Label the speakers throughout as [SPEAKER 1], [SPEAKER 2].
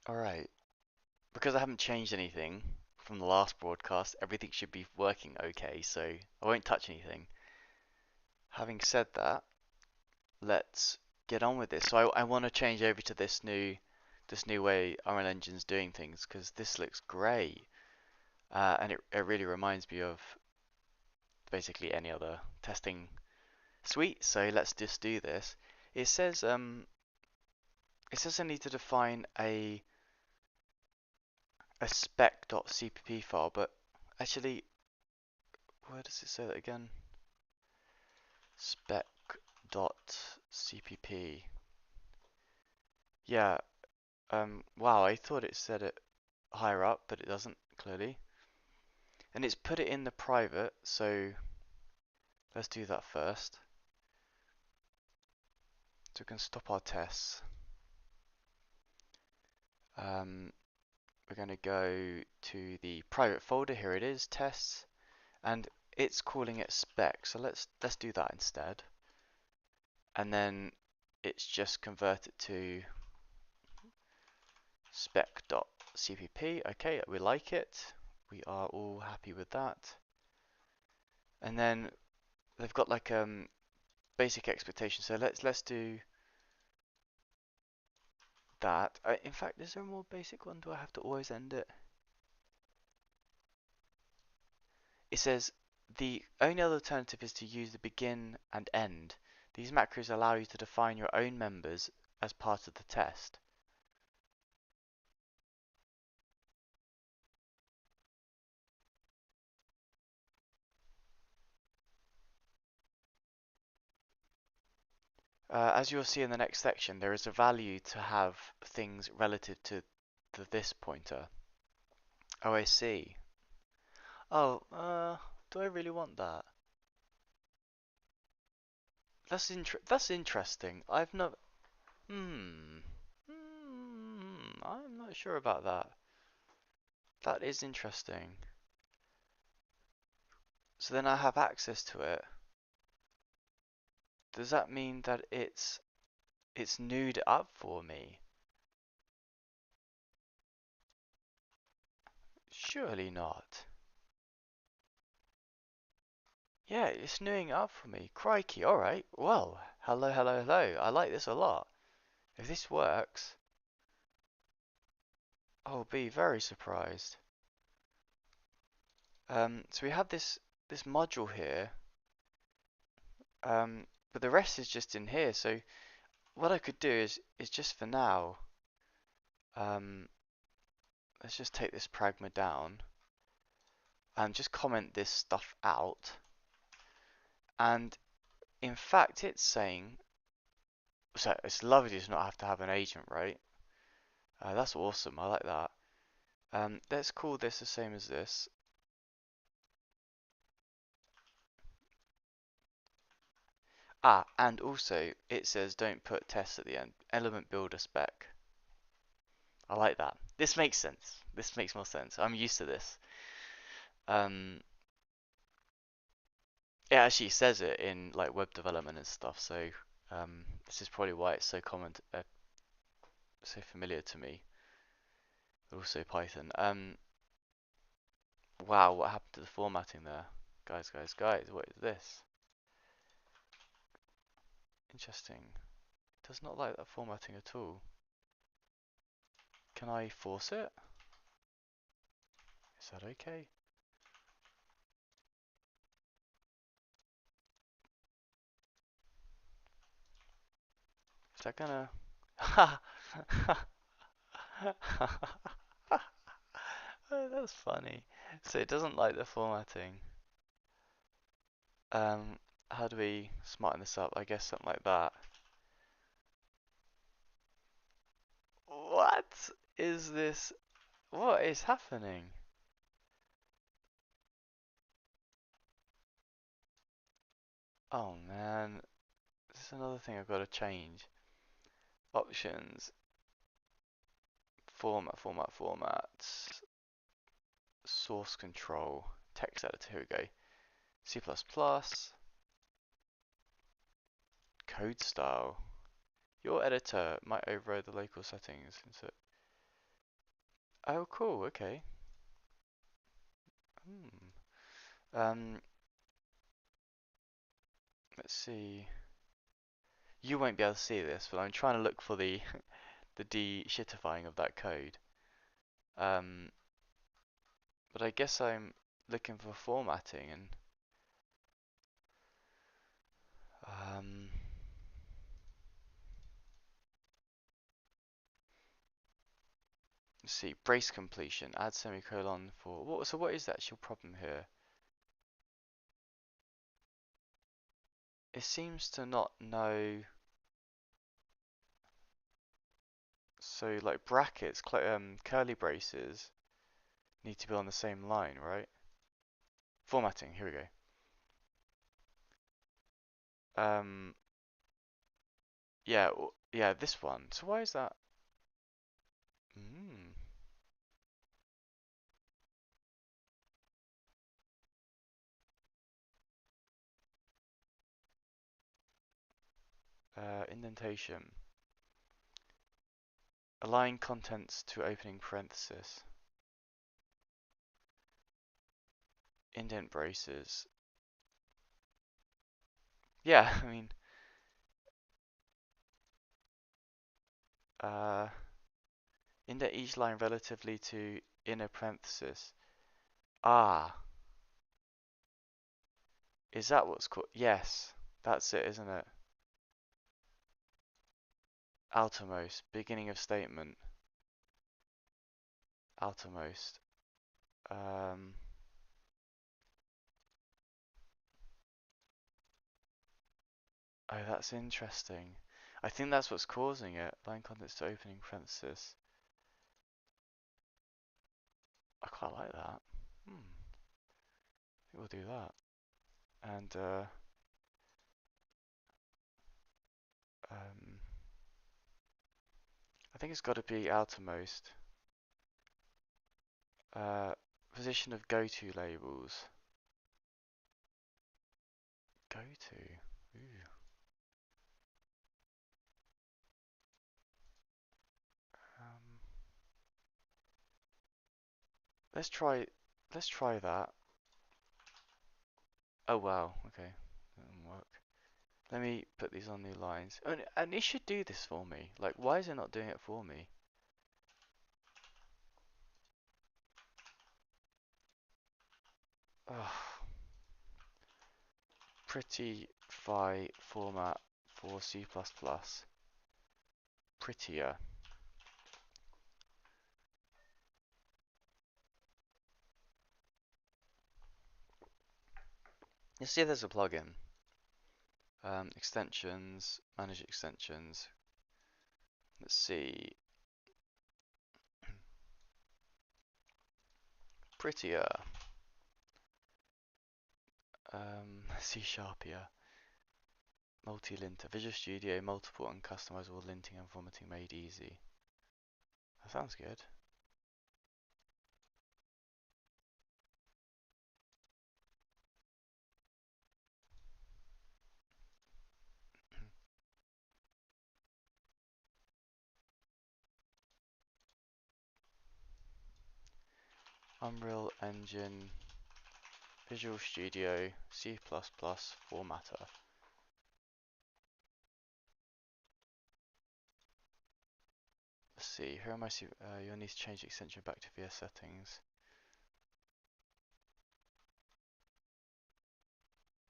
[SPEAKER 1] Alright, because I haven't changed anything from the last broadcast, everything should be working okay, so I won't touch anything. Having said that, let's get on with this. So I want to change over to this new way Unreal Engine's doing things because this looks great, and it really reminds me of basically any other testing suite. So let's just do this. It says I need to define a spec.cpp file, but actually, where does it say that again? Spec.cpp. Yeah, wow, I thought it said it higher up, but it doesn't, clearly. And it's put it in the private, so let's do that first. So we can stop our tests. We're going to go to the private folder, here it is, tests, and it's calling it spec, so let's do that instead. And then it's just converted to spec.cpp. Okay, we like it. We are all happy with that. And then they've got like basic expectation. So let's do that. In fact, is there a more basic one? Do I have to always end it? It says the only other alternative is to use the begin and end. These macros allow you to define your own members as part of the test. As you'll see in the next section, there is a value to have things relative to this pointer. Oh, I see. Oh, do I really want that? That's interesting. I've not. Hmm. I'm not sure about that. That is interesting. So then I have access to it. Does that mean that it's newed up for me? Surely not. Yeah, it's newing up for me. Crikey, alright. Well, hello, hello, hello. I like this a lot. If this works, I'll be very surprised. So we have this module here, but the rest is just in here. So what I could do is just for now, um, let's just take this pragma down and just comment this stuff out. And in fact, it's saying, so it's lovely to not have to have an agent, right? That's awesome. I like that. Let's call this the same as this. And also it says don't put tests at the end. Element builder spec. I like that. This makes sense. This makes more sense. I'm used to this. Um, it actually says it in like web development and stuff. So this is probably why it's so common, so familiar to me. Also Python. Wow, what happened to the formatting there? Guys, guys, guys, what is this? Interesting. It does not like that formatting at all. Can I force it? Is that okay? Is that gonna... Oh, that's funny. So it doesn't like the formatting. How do we smarten this up? I guess something like that. What is this? What is happening? Oh man, this is another thing I've got to change. Options, format, source control, text editor, here we go. C++, code style. Your editor might override the local settings. Insert. Oh, cool. Okay. Hmm. Um, let's see. You won't be able to see this, but I'm trying to look for the the de-shitifying of that code. Um, but I guess I'm looking for formatting and um, let's see, brace completion, add semicolon for what? So what is the actual problem here? It seems to not know. So like brackets, curly braces need to be on the same line, right? Formatting. Here we go. Yeah, yeah, this one. So why is that? Mm, indentation. Align contents to opening parenthesis. Indent braces. Yeah, I mean, uh, indent each line relatively to inner parenthesis. Ah, is that what's called? Yes, that's it, isn't it? Outermost, beginning of statement. Outermost. Um, oh, that's interesting. I think that's what's causing it. Line contents to opening parenthesis. I quite like that. Hmm, I think we'll do that. And um, I think it's got to be outermost. Uh, position of go-to labels. Go-to. Ooh. Um, let's try. Let's try that. Oh wow. Okay. That didn't work. Let me put these on new lines. And it should do this for me. Like, why is it not doing it for me? Ugh. Pretty Phi format for C++. Prettier. Let's see if there's a plugin. Extensions, manage extensions. Let's see. Prettier. C Sharpier. Multi-linter. Visual Studio, multiple uncustomizable linting and formatting made easy. That sounds good. Unreal Engine, Visual Studio, C++ formatter. Let's see, who am I? You'll need to change the extension back to VS settings.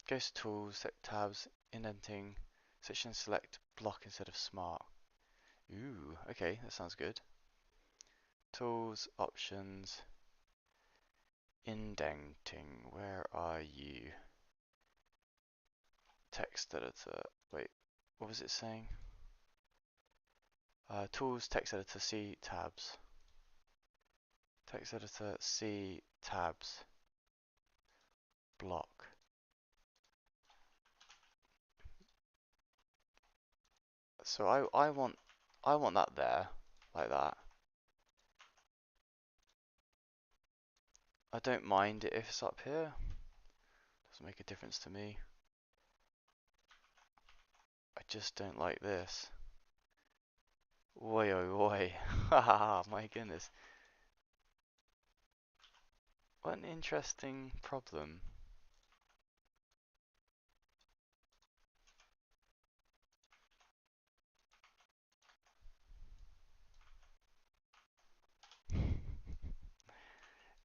[SPEAKER 1] Go to Tools, set tabs, indenting, section select block instead of smart. Ooh, okay, that sounds good. Tools, options, indenting, where are you? Text editor, wait, what was it saying? Tools, text editor, C tabs. Text editor, C tabs, block. So I want that there, like that. I don't mind it if it's up here. Doesn't make a difference to me. I just don't like this. Oi oi oi. Haha, my goodness. What an interesting problem.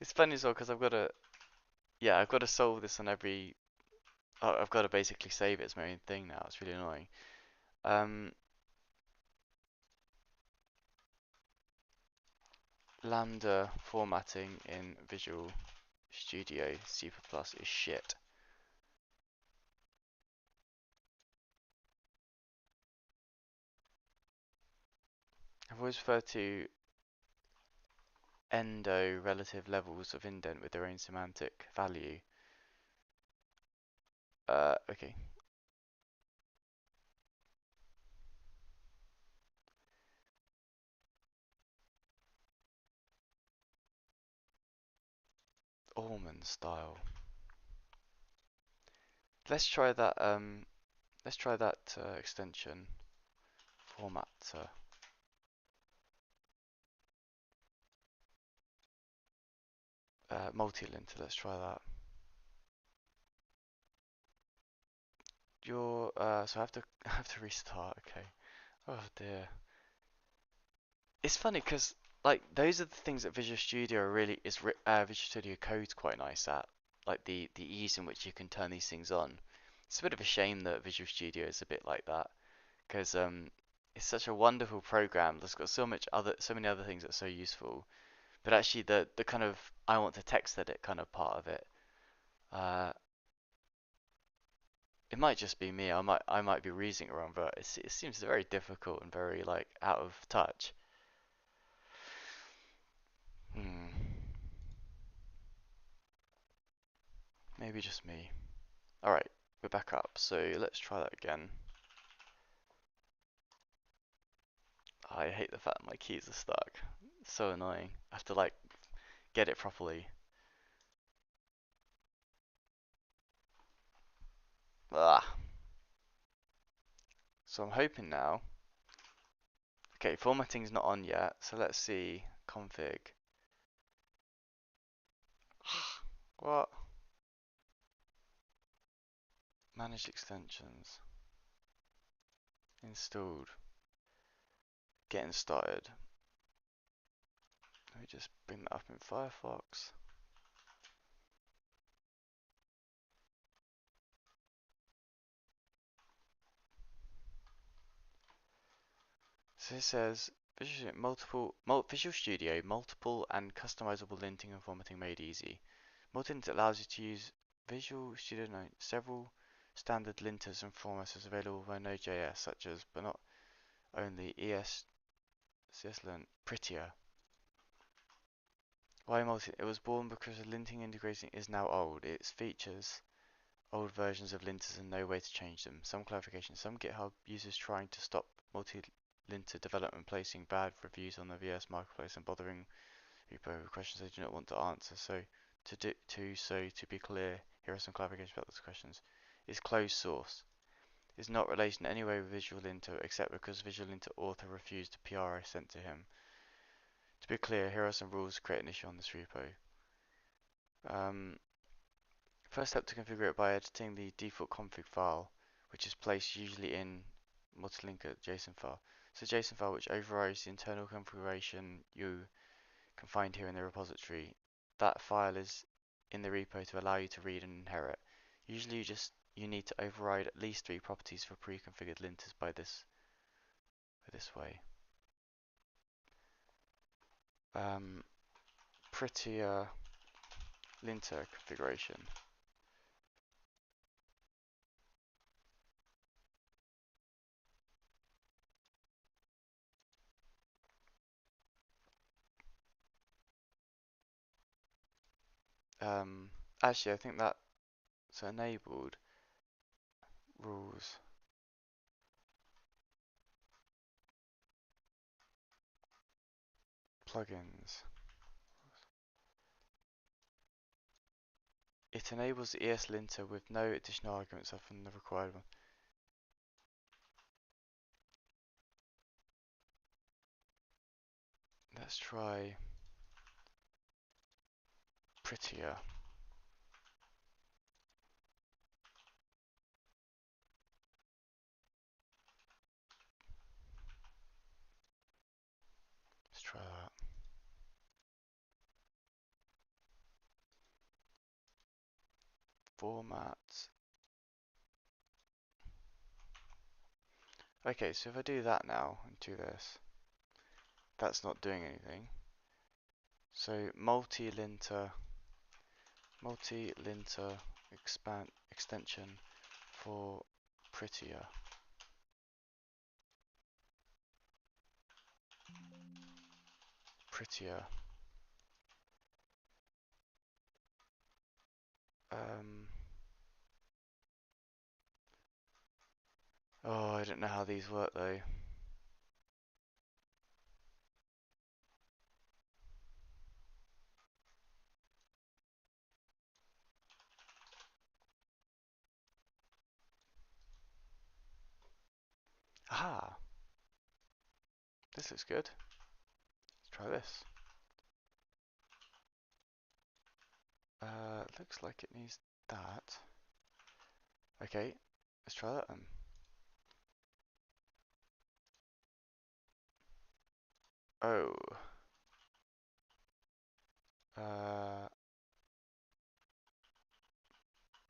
[SPEAKER 1] It's funny as well because I've got to solve this on every. Oh, I've got to basically save it as my own thing now. It's really annoying. Um, Lambda formatting in Visual Studio C++ is shit. I've always referred to endo relative levels of indent with their own semantic value. Okay. Allman style. Let's try that. Let's try that extension format. Multi-linter. Let's try that. So I have to I have to restart. Okay. Oh dear. It's funny because like those are the things that Visual Studio really Visual Studio Code's quite nice at, like the ease in which you can turn these things on. It's a bit of a shame that Visual Studio is a bit like that because it's such a wonderful program that's got so many other things that are so useful. But actually the kind of I want to text edit kind of part of it, uh, it might just be me. I might be reading it wrong, but it seems very difficult and very like out of touch. Hmm. Maybe just me. Alright, we're back up, so let's try that again. I hate the fact my keys are stuck. It's so annoying. I have to like get it properly. Ah. So I'm hoping now. Okay, formatting's not on yet, so let's see. Config. What? Manage extensions. Installed. Getting started. Let me just bring that up in Firefox. So it says Visual Studio, multiple and customizable linting and formatting made easy. Multilint allows you to use Visual Studio Note. Several standard linters and formats available by Node.js, such as, but not only, CSLint, Prettier. Why multi? It was born because the linting integrating is now old. Its features old versions of linters and no way to change them. Some clarification. Some GitHub users trying to stop multi-linter development placing bad reviews on the VS marketplace and bothering repo with questions they do not want to answer. To be clear, here are some clarifications about those questions. Is closed source. Is not related in any way with Visual Linter except because Visual Linter author refused a PR I sent to him. To be clear, here are some rules to create an issue on this repo. First step to configure it by editing the default config file, which is placed usually in multilinker JSON file. So JSON file which overrides the internal configuration you can find here in the repository. That file is in the repo to allow you to read and inherit. Usually you need to override at least 3 properties for pre-configured linters by this way. Prettier linter configuration. Um, Actually, I think that's enabled rules. Plugins. It enables the ESLinter with no additional arguments other than the required one. Let's try. Prettier. Let's try that. Format. Okay, so if I do that now and do this, that's not doing anything. So multi-linter expand extension for prettier. Prettier. Um, oh, I don't know how these work though. Aha, this looks good. Let's try this. Looks like it needs that. Okay, let's try that then. Oh. Uh,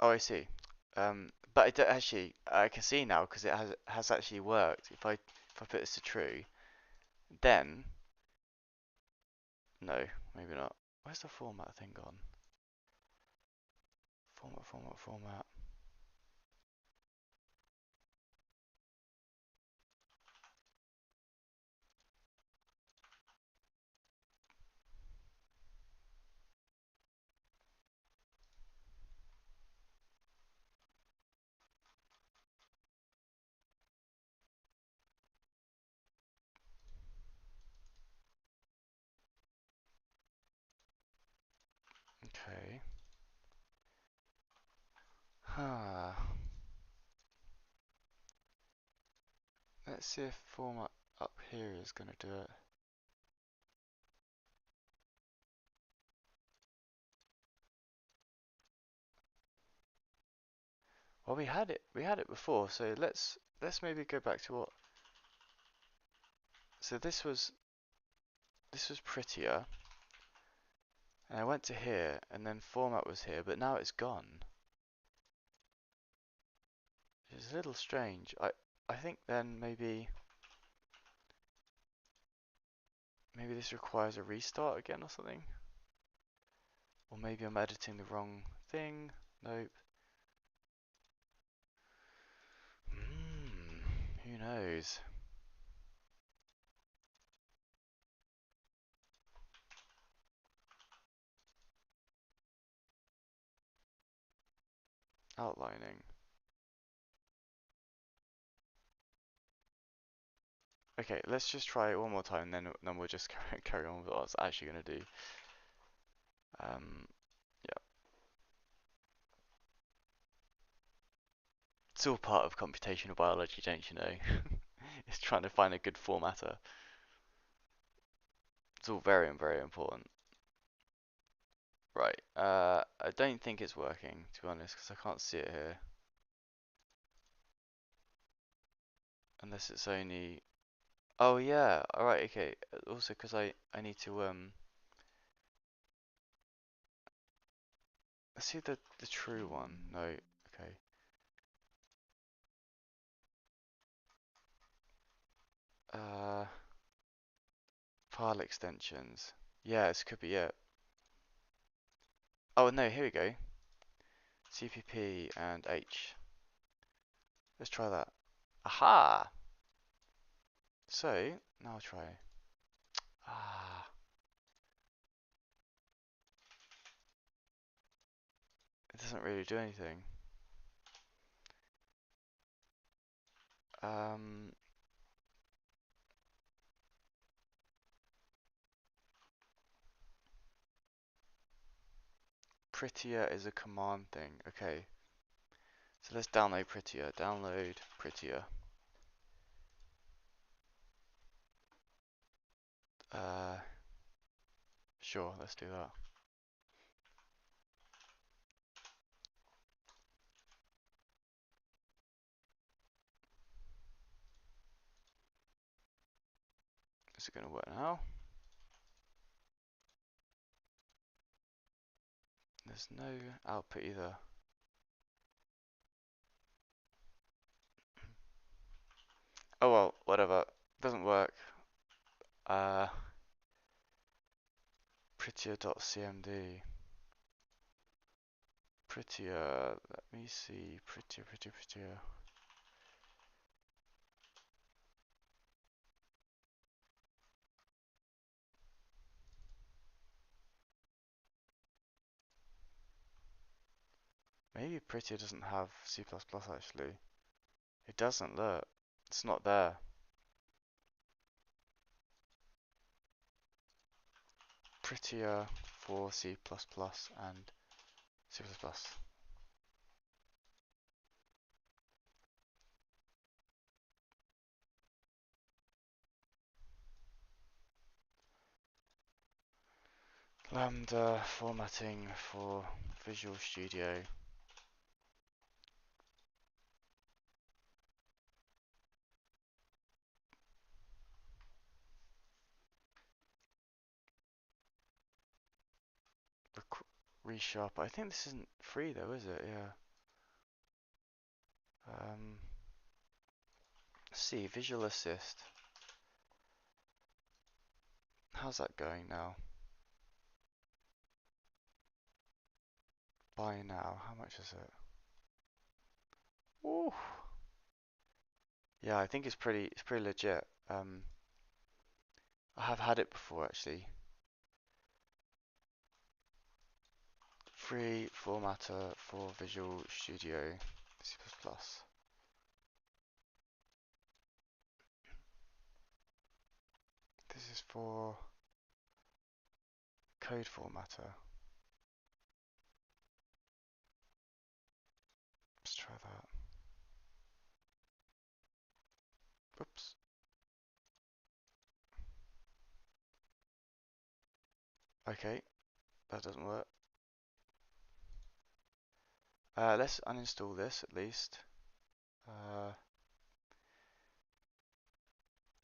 [SPEAKER 1] oh, I see. But actually, I can see now because it has actually worked. If I put this to true, then no, maybe not. Where's the format thing gone? Format. Okay. Huh. Let's see if format up here is gonna do it. Well, we had it before, so let's maybe go back to what. So this was prettier, and I went to here, and then format was here, but now it's gone. It's a little strange. I think then maybe this requires a restart again or something. Or maybe I'm editing the wrong thing. Nope. Who knows? Outlining. Okay, let's just try it one more time, then we'll just carry on with what I was actually gonna do. Yeah. It's all part of computational biology, don't you know? It's trying to find a good formatter. It's all very, very important. Right. I don't think it's working, to be honest, because I can't see it here. Unless it's only... Oh yeah, alright, okay. Also, because I need to, let's see the true one. No, okay. Uh, File extensions. Yeah, this could be it. Oh no, here we go. CPP and H. Let's try that. Aha! So, now I'll try. Ah, it doesn't really do anything. Um, Prettier is a command thing. Okay, so let's download Prettier. Download Prettier. Uh, sure, let's do that. Is it going to work now? There's no output either. Oh well, whatever. Doesn't work. Uh, prettier.cmd. Prettier. Let me see. Prettier. Maybe prettier doesn't have C++ actually. It doesn't, look. It's not there. Prettier for C++ and C++. Lambda formatting for Visual Studio. Resharp. I think this isn't free though, is it? Yeah. Let's see, Visual Assist. How's that going now? Buy now. How much is it? Ooh. Yeah, I think it's pretty legit. I have had it before actually. Free formatter for Visual Studio C++. This is for code formatter. Let's try that. Oops. Okay, that doesn't work. Let's uninstall this at least.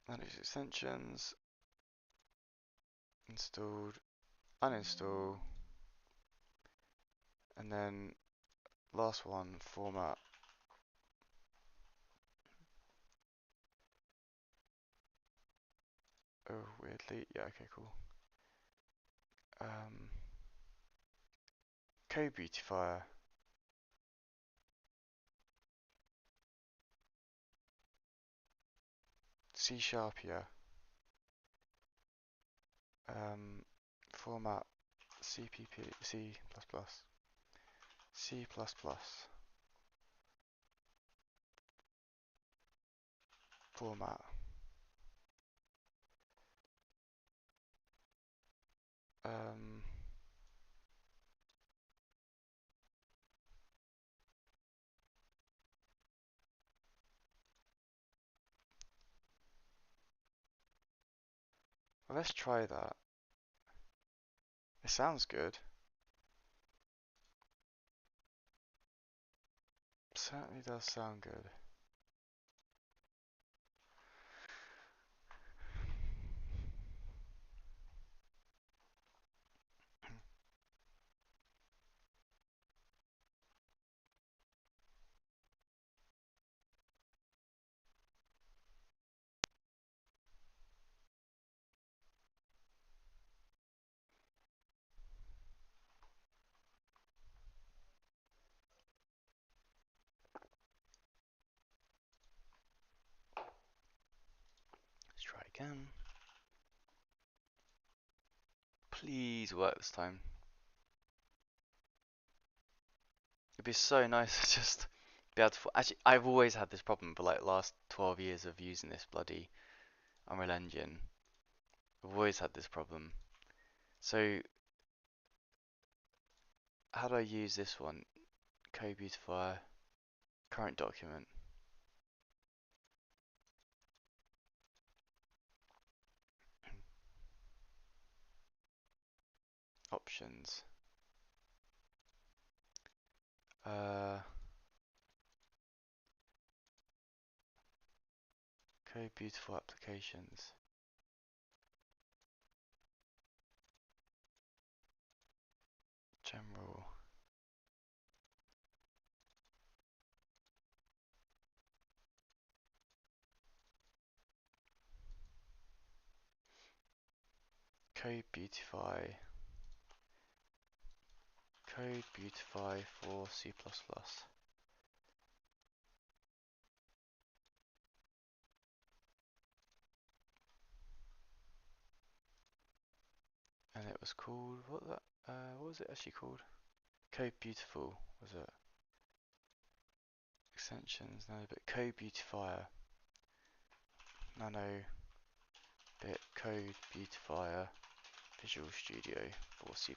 [SPEAKER 1] Manage extensions. Installed. Uninstall. And then last one, format. Oh, weirdly. Yeah, okay, cool. Code beautifier. C sharp, yeah. Format CPP, C++. C++. Format. Um, well, let's try that. It sounds good. Certainly does sound good. Let's try again. Please work this time. It'd be so nice to just be able to. Actually, I've always had this problem for like the last 12 years of using this bloody Unreal Engine. I've always had this problem. So, how do I use this one? Code beautifier, current document, options. Code beautiful applications. General. Code Beautify. Code Beautify for C++. And it was called, what was it actually called? Code Beautiful, was it? Extensions, no, but Code Beautifier. Nano bit Code Beautifier Visual Studio for C++.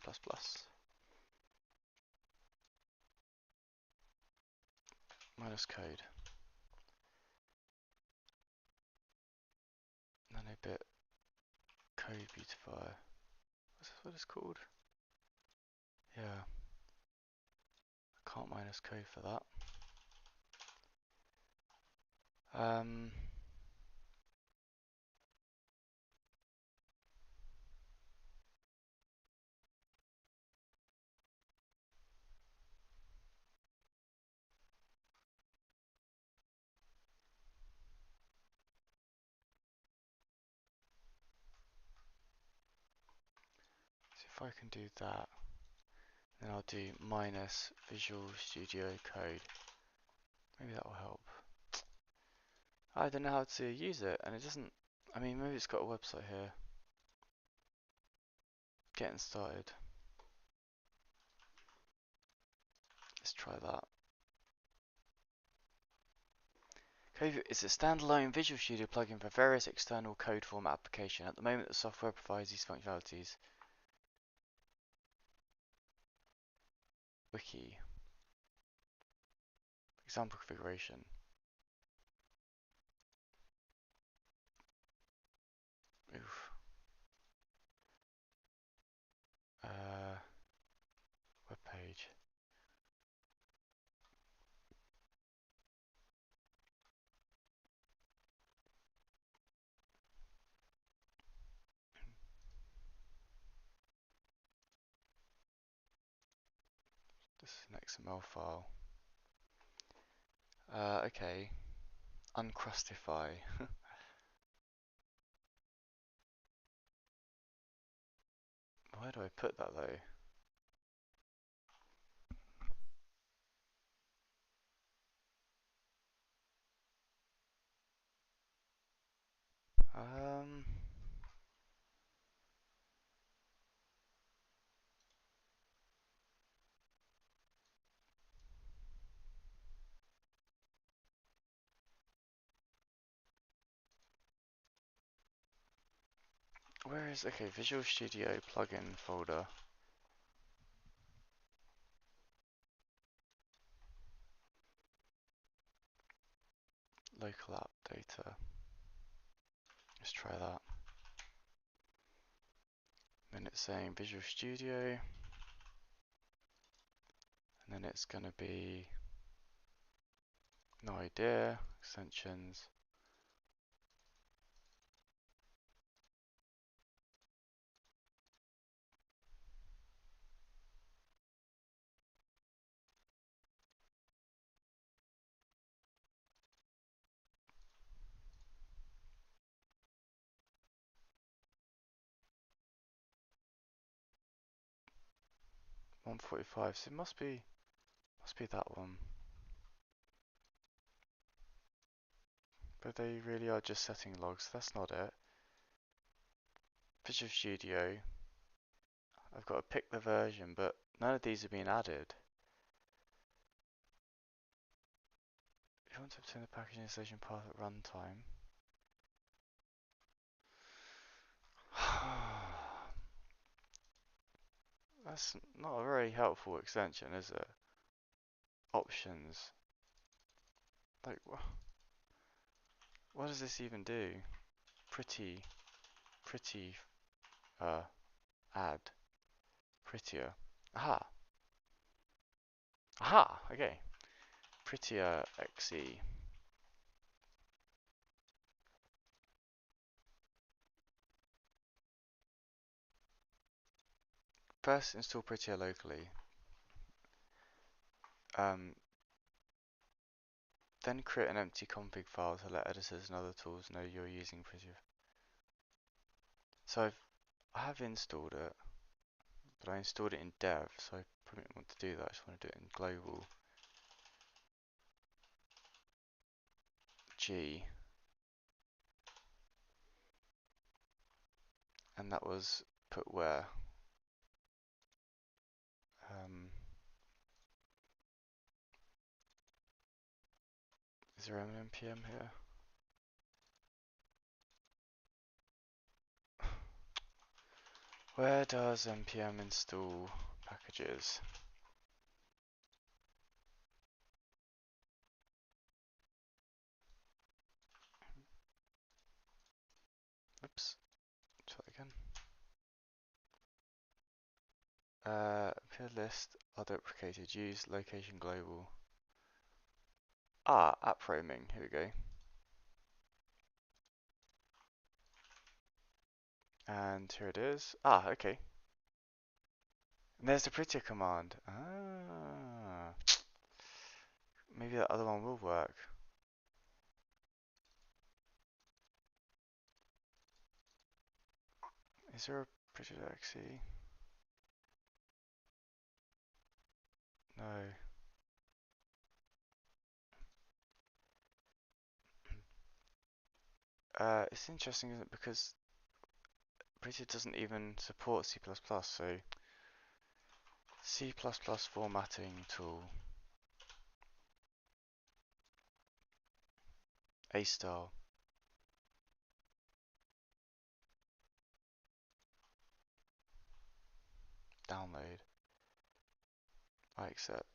[SPEAKER 1] Minus code. Nanobit Code Beautifier. What's this what it's called? Yeah. I can't minus code for that. So if I can do that, then I'll do minus Visual Studio Code. Maybe that will help. I don't know how to use it, and it doesn't. I mean, maybe it's got a website here. Getting started. Let's try that. It's a standalone Visual Studio plugin for various external code format application. At the moment, the software provides these functionalities. Wiki. Example configuration. Oof. Web page. This is an XML file. Okay. Uncrustify. Where do I put that though? Um. Where is okay? Visual Studio plugin folder. Local app data. Let's try that. Then it's saying Visual Studio, and then it's going to be no idea, extensions. .145, so it must be that one. But they really are just setting logs, that's not it. Visual Studio, I've got to pick the version, but none of these are being added. If you want to obtain the package installation path at runtime. That's not a very helpful extension, is it? Options. Like, what does this even do? Pretty, add, prettier. Aha, aha, okay. Prettier XE. First install Prettier locally. Um, then create an empty config file to let editors and other tools know you're using Pretty. So I have installed it, but I installed it in dev, so I probably don't want to do that. I just want to do it in global G, and that was put where? Um, is there an npm here? Where does npm install packages? Oops, try that again. Appear list are deprecated. Use location global. Ah, app roaming. Here we go. And here it is. Ah, okay. And there's the prettier command. Ah, maybe that other one will work. Is there a prettier exe? No. It's interesting, isn't it? Because prettier doesn't even support C++. So C++ formatting tool. A style. Download. I accept.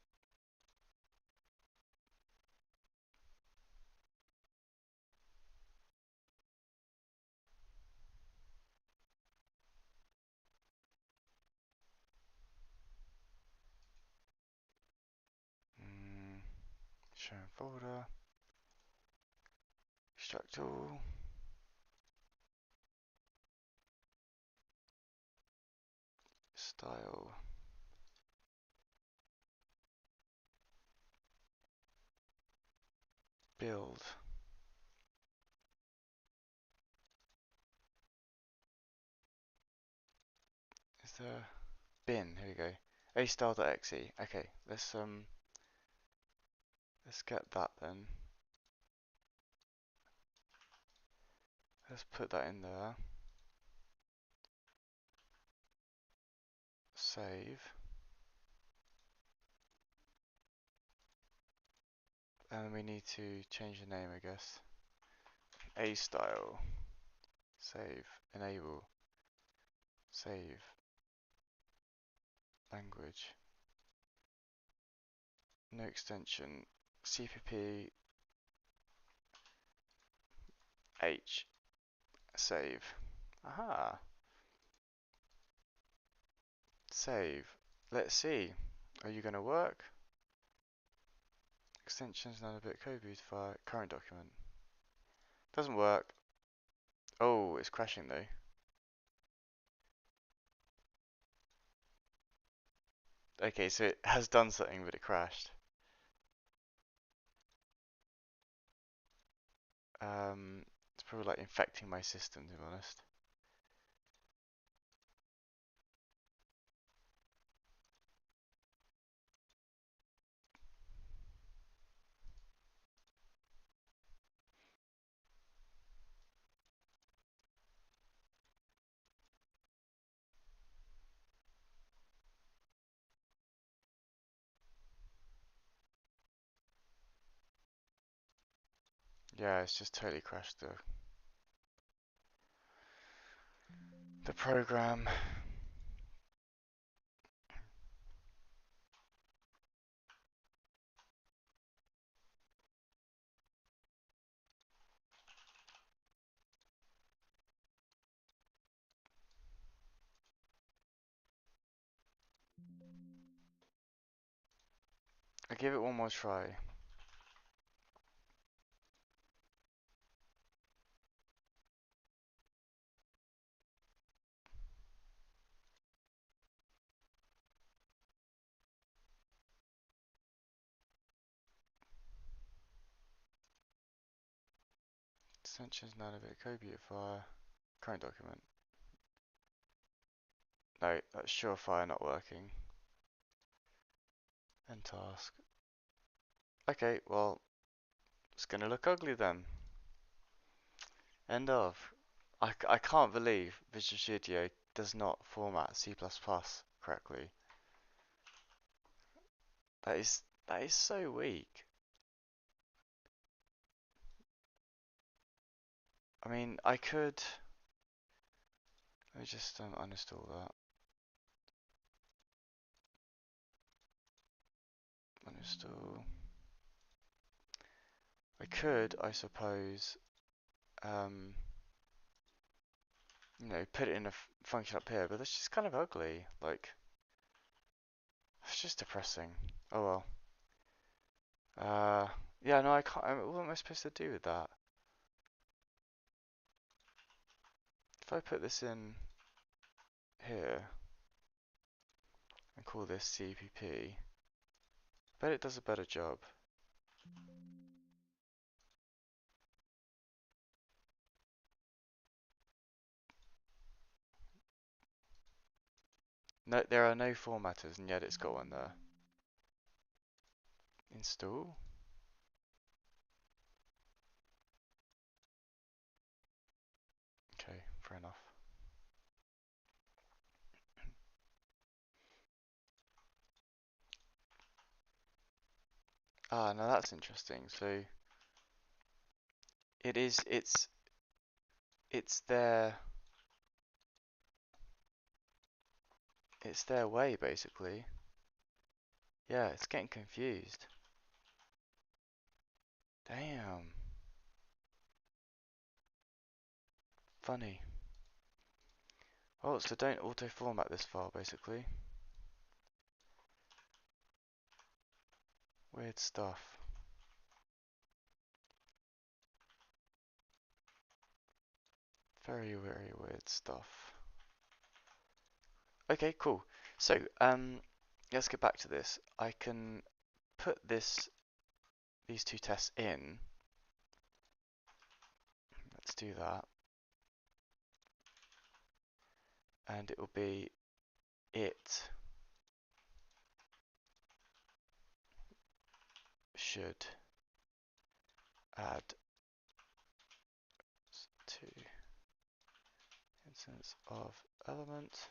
[SPEAKER 1] Show in folder. Extract all. Style. Build. Is there bin? Here we go. A style.exe. Okay, let's get that then. Let's put that in there. Save. And we need to change the name, I guess. A style. Save. Enable. Save. Language. No extension. CPP H. Save. Aha. Save. Let's see. Are you going to work? Extensions nanobit code beautify. Current document. Doesn't work. Oh, it's crashing though. Okay, so it has done something, but it crashed. It's probably like infecting my system, to be honest. Yeah, it's just totally crashed the program. I give it one more try. Extensions, nanobit code, beautifier, current document. No, that's surefire not working. End task. Okay, well, it's gonna look ugly then. End of. I can't believe Visual Studio does not format C++ correctly. That is so weak. I mean, I could. Let me just uninstall that. Uninstall. I could, I suppose, um, put it in a function up here, but that's just kind of ugly. Like, it's just depressing. Oh well. Yeah, no, I can't. What am I supposed to do with that? If I put this in here and call this CPP, I bet it does a better job. No, there are no formatters, and yet it's got one there. Install. Okay, fair enough. Ah, now that's interesting. So it's their way basically. Yeah, it's getting confused. Damn. Funny. Oh, so don't auto format this file basically. Weird stuff. Very, very weird stuff. Okay, cool. So, let's get back to this. I can put these two tests in. Let's do that. And it will be it should add to instance of element,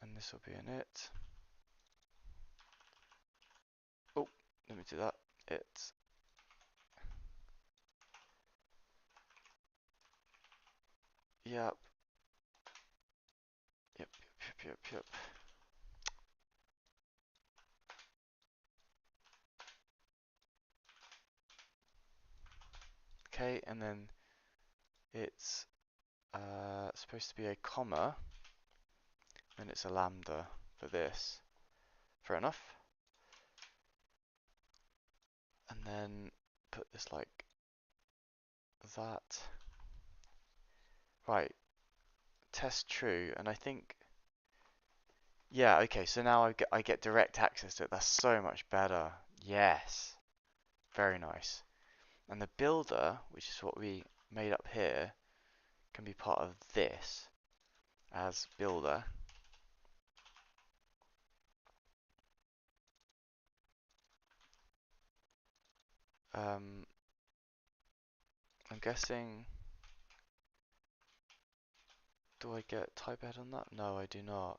[SPEAKER 1] and this will be an it. Oh, let me do that. It. Yep. Yep, yep, yep, yep. Okay, and then it's supposed to be a comma, and it's a lambda for this. Fair enough. And then put this like that. Right, test true, and I think, yeah, okay, so now I get direct access to it. That's so much better. Yes, very nice. And the builder, which is what we made up here, can be part of this as builder. I'm guessing, do I get type head on that? No, I do not.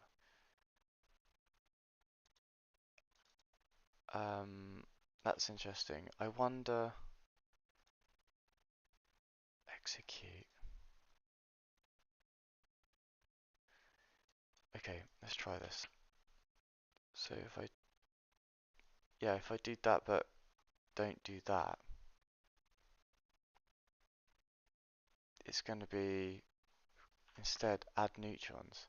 [SPEAKER 1] That's interesting. I wonder, execute. Okay, let's try this. So if I do that but don't do that, it's going to be instead add neutrons.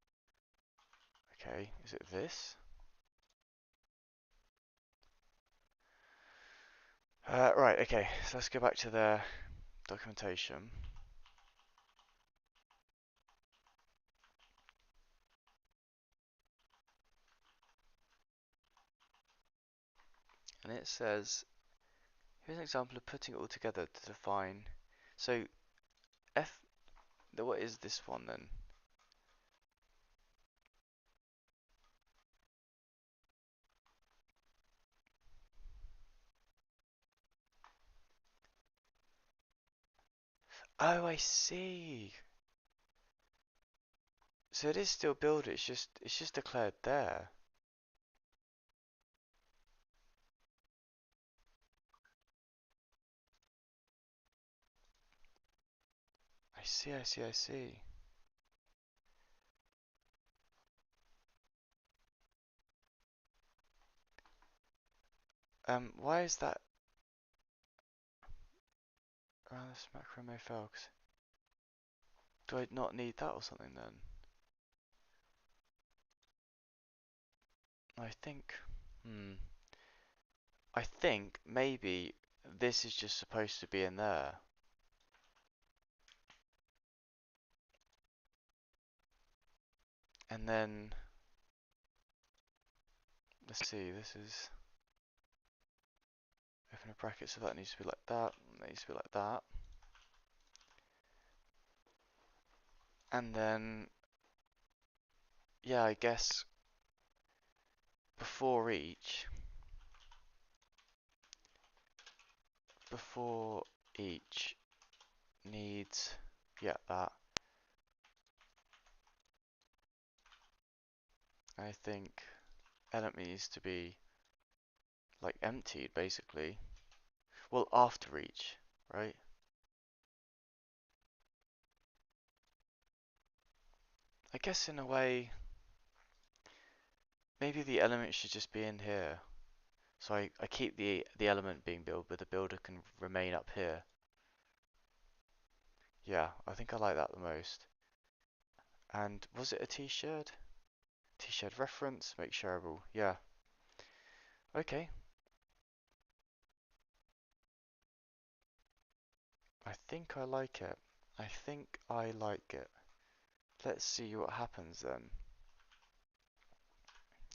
[SPEAKER 1] Okay, is it this? Right, okay, so let's go back to the documentation. And it says, here's an example of putting it all together to define So F, what is this one then? Oh, I see. So it is still builder, it's just declared there. I see, I see, I see. Why is that around this macro may fail? Do I not need that or something then? I think, hmm, I think maybe this is just supposed to be in there. And then, let's see, this is open a bracket, so that needs to be like that, that needs to be like that. And then, yeah, I guess before before each needs, yeah, that. I think element needs to be like emptied basically. Well, after each, right? I guess in a way, maybe the element should just be in here. So I keep the element being built, but the builder can remain up here. Yeah, I think I like that the most. And was it a t-shirt? T-shirt reference, make shareable. Yeah. Okay. I think I like it. I think I like it. Let's see what happens then.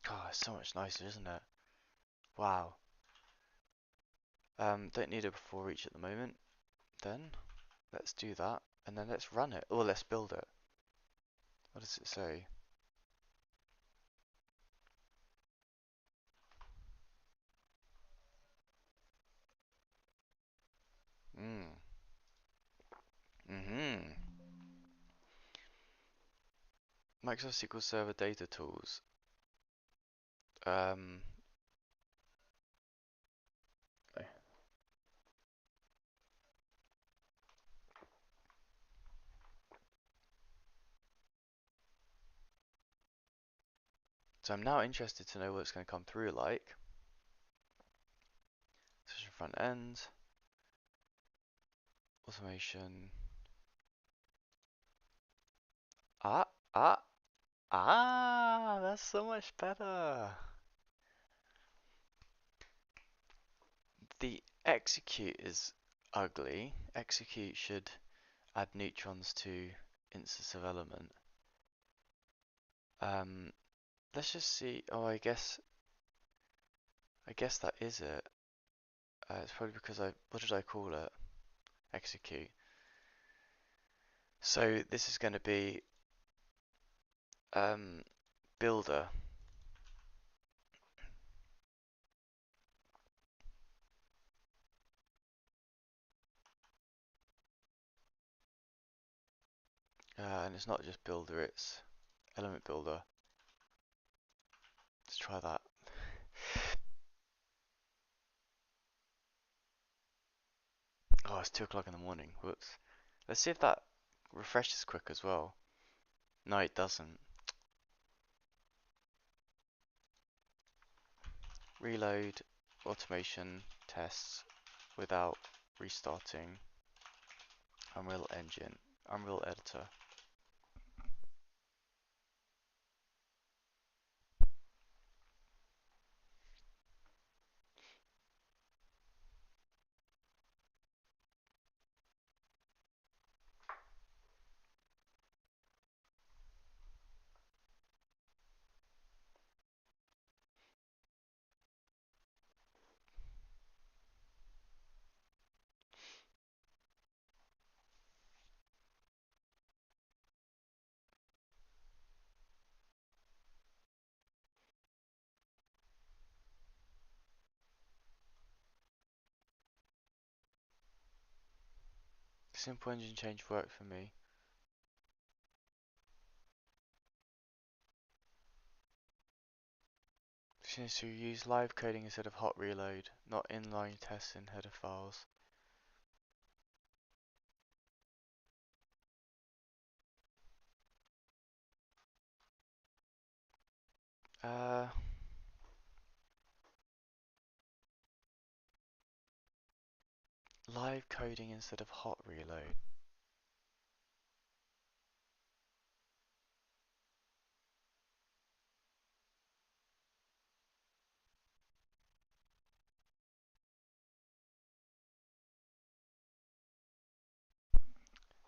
[SPEAKER 1] God, it's so much nicer, isn't it? Wow. Don't need a before each at the moment. Then let's do that, and then let's run it. Or let's build it. What does it say? Mm. Mm-hmm. Microsoft SQL Server data tools. Um. So I'm now interested to know what it's going to come through like. Session front end, automation. Ah, ah, that's so much better. The execute is ugly. Execute should add neutrons to instance of element. Um, let's just see. Oh, I guess that is it. It's probably because what did I call it? Execute. So this is going to be builder. And it's not just builder, it's element builder. Let's try that. Oh, it's 2 o'clock in the morning. Whoops. Let's see if that refreshes quick as well. No, it doesn't. Reload automation tests without restarting Unreal Engine, Unreal Editor. simple engine change work for me. Since you use live coding instead of hot reload, not inline tests in header files. Uh, Live coding instead of hot reload.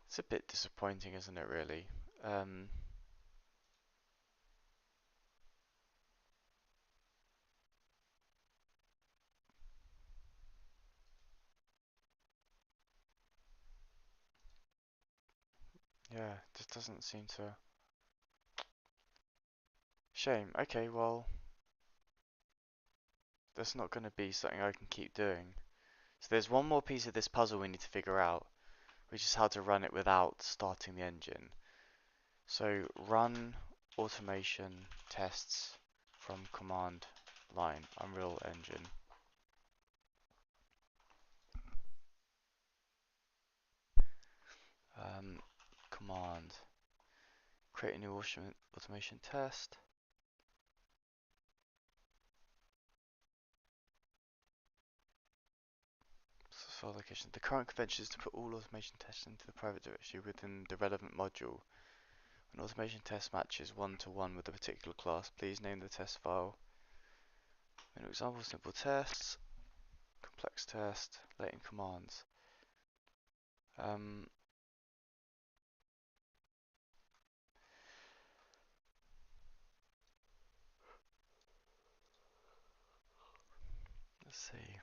[SPEAKER 1] It's a bit disappointing, isn't it, really? Um, yeah, just doesn't seem to. Shame. Okay, well, that's not going to be something I can keep doing. So there's one more piece of this puzzle we need to figure out, which is how to run it without starting the engine. So run automation tests from command line, Unreal Engine. Command, create a new automation test. File location. The current convention is to put all automation tests into the private directory within the relevant module. When automation test matches one-to-one with a particular class, please name the test file. An example, simple tests, complex test, latent commands. Um, let's see.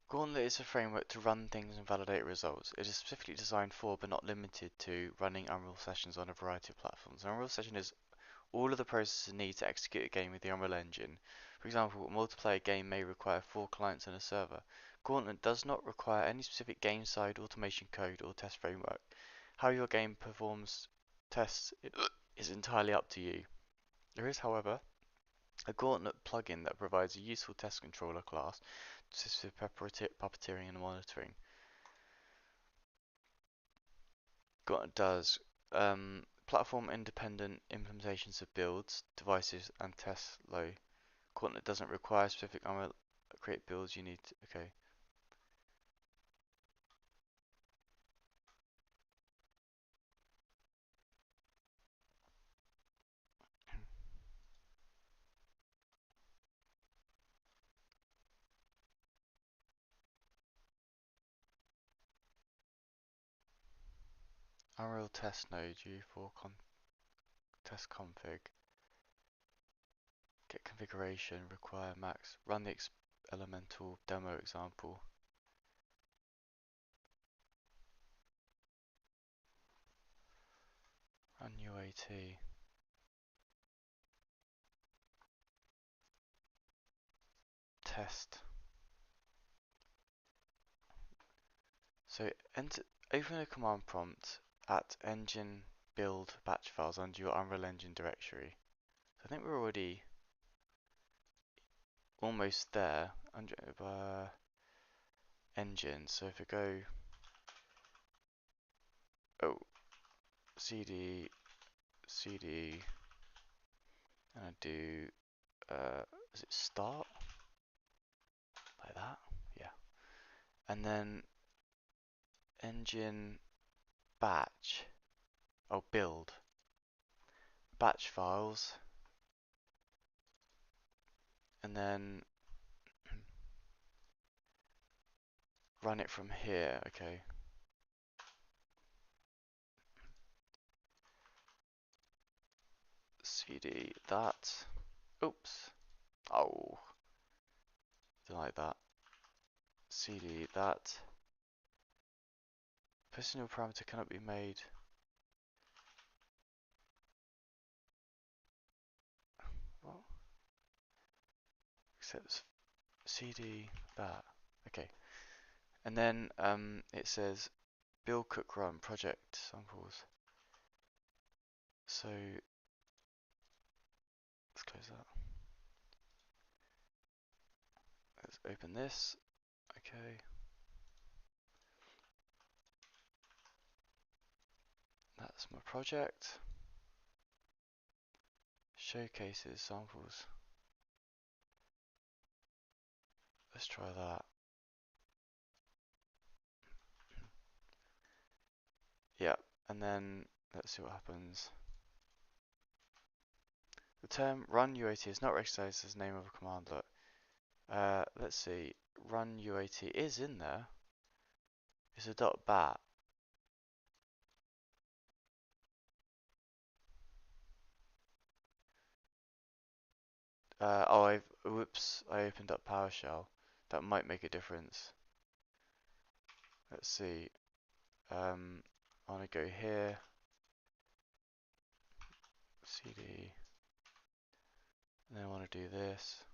[SPEAKER 1] Gauntlet is a framework to run things and validate results. It is specifically designed for, but not limited to, running Unreal sessions on a variety of platforms. An Unreal session is all of the processes needed to execute a game with the Unreal Engine. For example, a multiplayer game may require 4 clients and a server. Gauntlet does not require any specific game-side automation code or test framework. How your game performs tests is entirely up to you. There is, however, a Gauntlet plugin that provides a useful test controller class to assist with puppeteering and monitoring. Gauntlet does platform independent implementations of builds, devices, and tests low. Gauntlet doesn't require specific Unreal create builds. You need to, okay. Unreal test node U4 test config. Get configuration, require max. Run the elemental demo example. Run UAT. Test. So enter, open a command prompt at engine build batch files under your Unreal Engine directory. So I think we're already almost there under engine. So if we go, oh, cd and I do is it start like that? Yeah. And then engine batch, oh, build batch files, and then run it from here. Okay. CD that. Oops. Oh, don't like that. CD that. Personal parameter cannot be made. What? Except CD that. Okay. And then it says build cook run project samples. So let's close that. Let's open this. Okay. That's my project. Showcases samples. Let's try that. Yeah, and then let's see what happens. The term run UAT is not recognized as the name of a command. Look, let's see. Run UAT is in there. It's a .bat. Whoops, I opened up PowerShell. That might make a difference. Let's see. I want to go here. CD. And then I want to do this.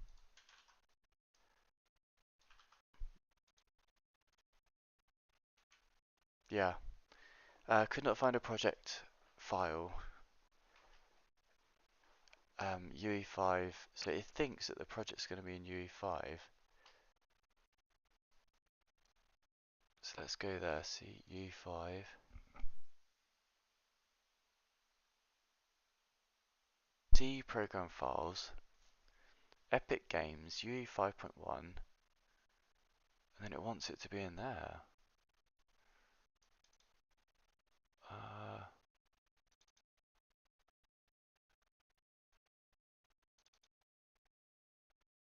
[SPEAKER 1] Yeah. Could not find a project file. UE5. So it thinks that the project's going to be in UE5. So let's go there. See UE5. C program files. Epic Games UE 5.1. And then it wants it to be in there.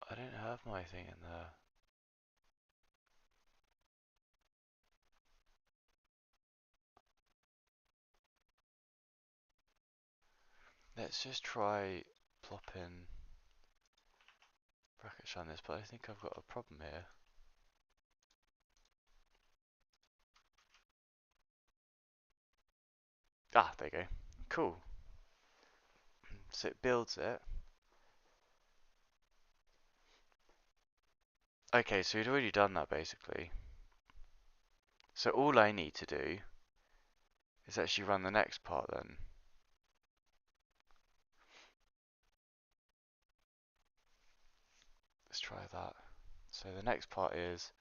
[SPEAKER 1] I don't have my thing in there. Let's just try plop in brackets on this, but I think I've got a problem here. Ah, there you go. Cool. So it builds it. Okay, so we'd already done that basically. So all I need to do is actually run the next part then. Let's try that. So the next part is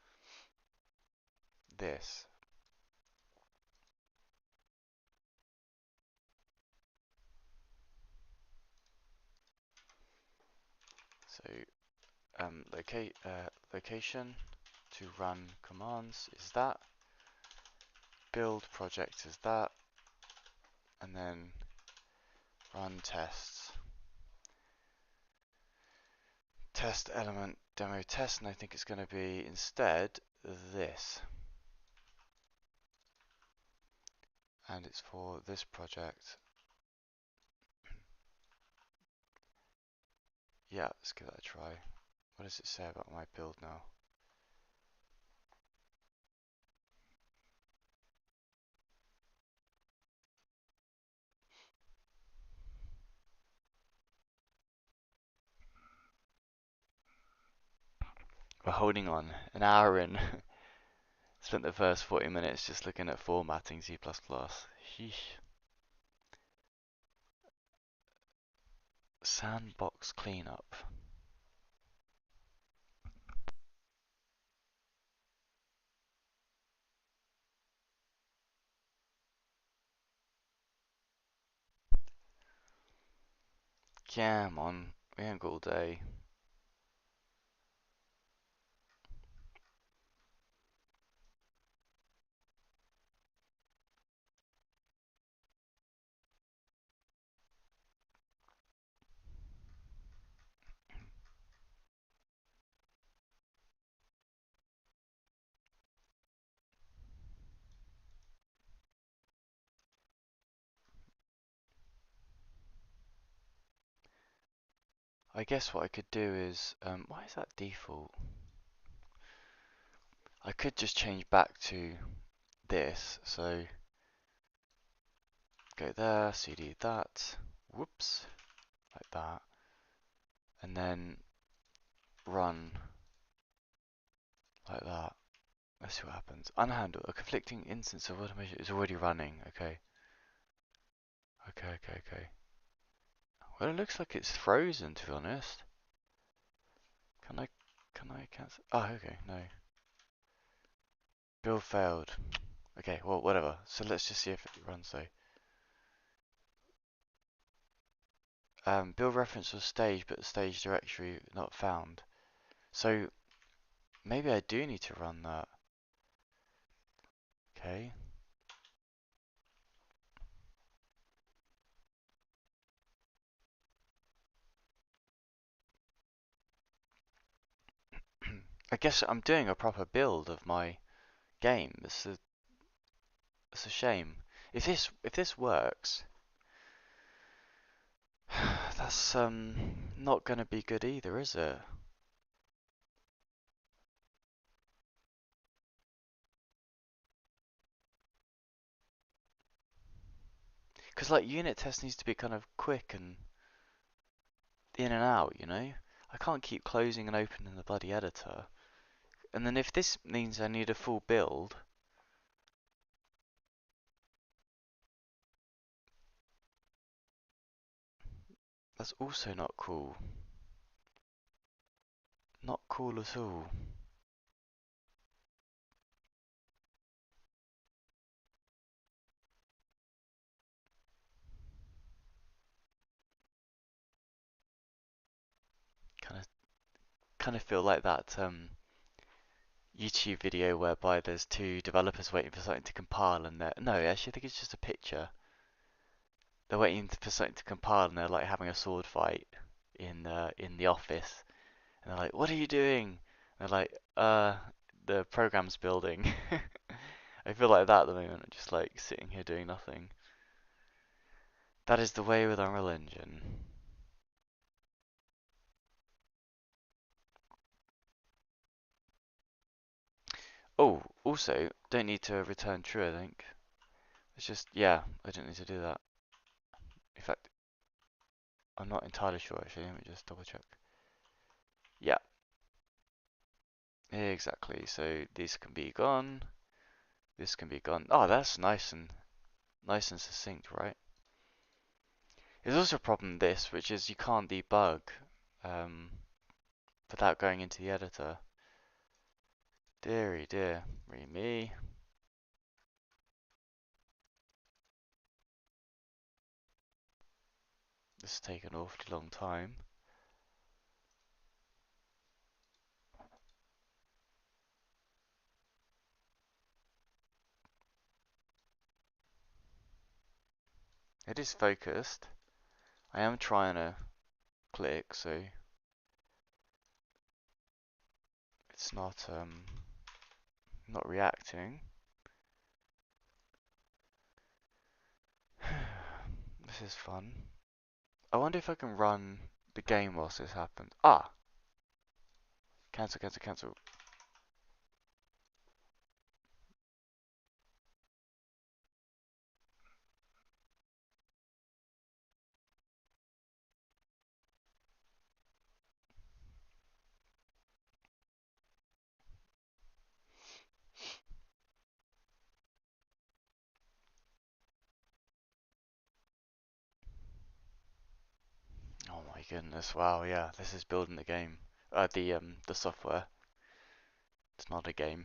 [SPEAKER 1] this. So location to run commands is that. Build project is that. And then run tests. Test element demo test, and I think it's going to be instead this. And it's for this project. Yeah, let's give that a try. What does it say about my build now? We're holding on. An hour in. Spent the first 40 minutes just looking at formatting C++. Sheesh. Sandbox cleanup. Come on, we ain't got all day. I guess what I could do is, why is that default? I could just change back to this, so go there, cd that, whoops, like that, and then run like that. Let's see what happens. Unhandled, a conflicting instance of automation is already running. Okay, okay. Well, it looks like it's frozen, to be honest. Can I, can I cancel? Oh, okay, no. Build failed. Okay, well, whatever. So let's just see if it runs though. Build reference was stage, but the stage directory not found. So maybe I do need to run that. Okay. I guess I'm doing a proper build of my game. It's a shame. If this works, that's not gonna be good either, is it? Because like unit test needs to be kind of quick and in and out, you know? I can't keep closing and opening the bloody editor. And then if this means I need a full build, that's also not cool. Not cool at all. Kind of, kind of feel like that YouTube video whereby there's two developers waiting for something to compile, and no, actually I think it's just a picture. They're waiting for something to compile, and they're like having a sword fight in the office, and they're like, "What are you doing?" And they're like, the program's building." I feel like that at the moment. I'm just like sitting here doing nothing. That is the way with Unreal Engine. Oh, also, don't need to return true, I think. It's just, yeah, I don't need to do that. In fact, I'm not entirely sure actually. Let me just double check. Yeah, exactly. So these can be gone. This can be gone. Oh, that's nice and succinct, right? There's also a problem with this, which is you can't debug um, without going into the editor. Dearie dear, me. This has taken an awfully long time. It is focused. I am trying to click, so it's not reacting. This is fun. I wonder if I can run the game whilst this happens. Ah! Cancel. Oh my goodness, wow, yeah, this is building the game. The software. It's not a game.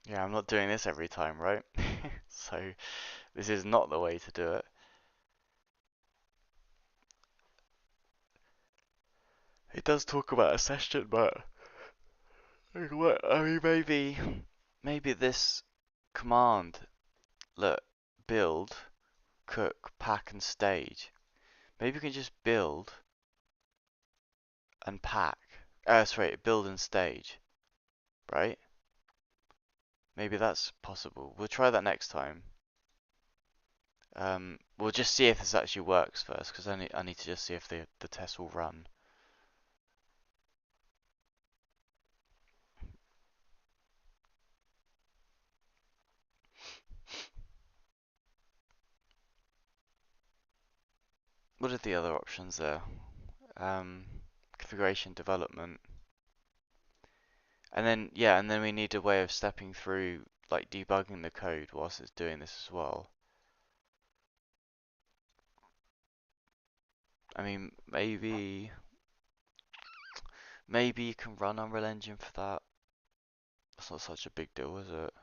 [SPEAKER 1] Yeah, I'm not doing this every time, right? So this is not the way to do it. It does talk about a session, but I mean, maybe this command, look, build, cook, pack, and stage. Maybe you can just build and pack. Sorry, build and stage, right? Maybe that's possible. We'll try that next time. We'll just see if this actually works first, because I need to just see if the test will run. What are the other options there? Um, Configuration development. And then, yeah, and then we need a way of stepping through, like debugging the code whilst it's doing this as well. I mean, maybe you can run Unreal Engine for that. That's not such a big deal, is it?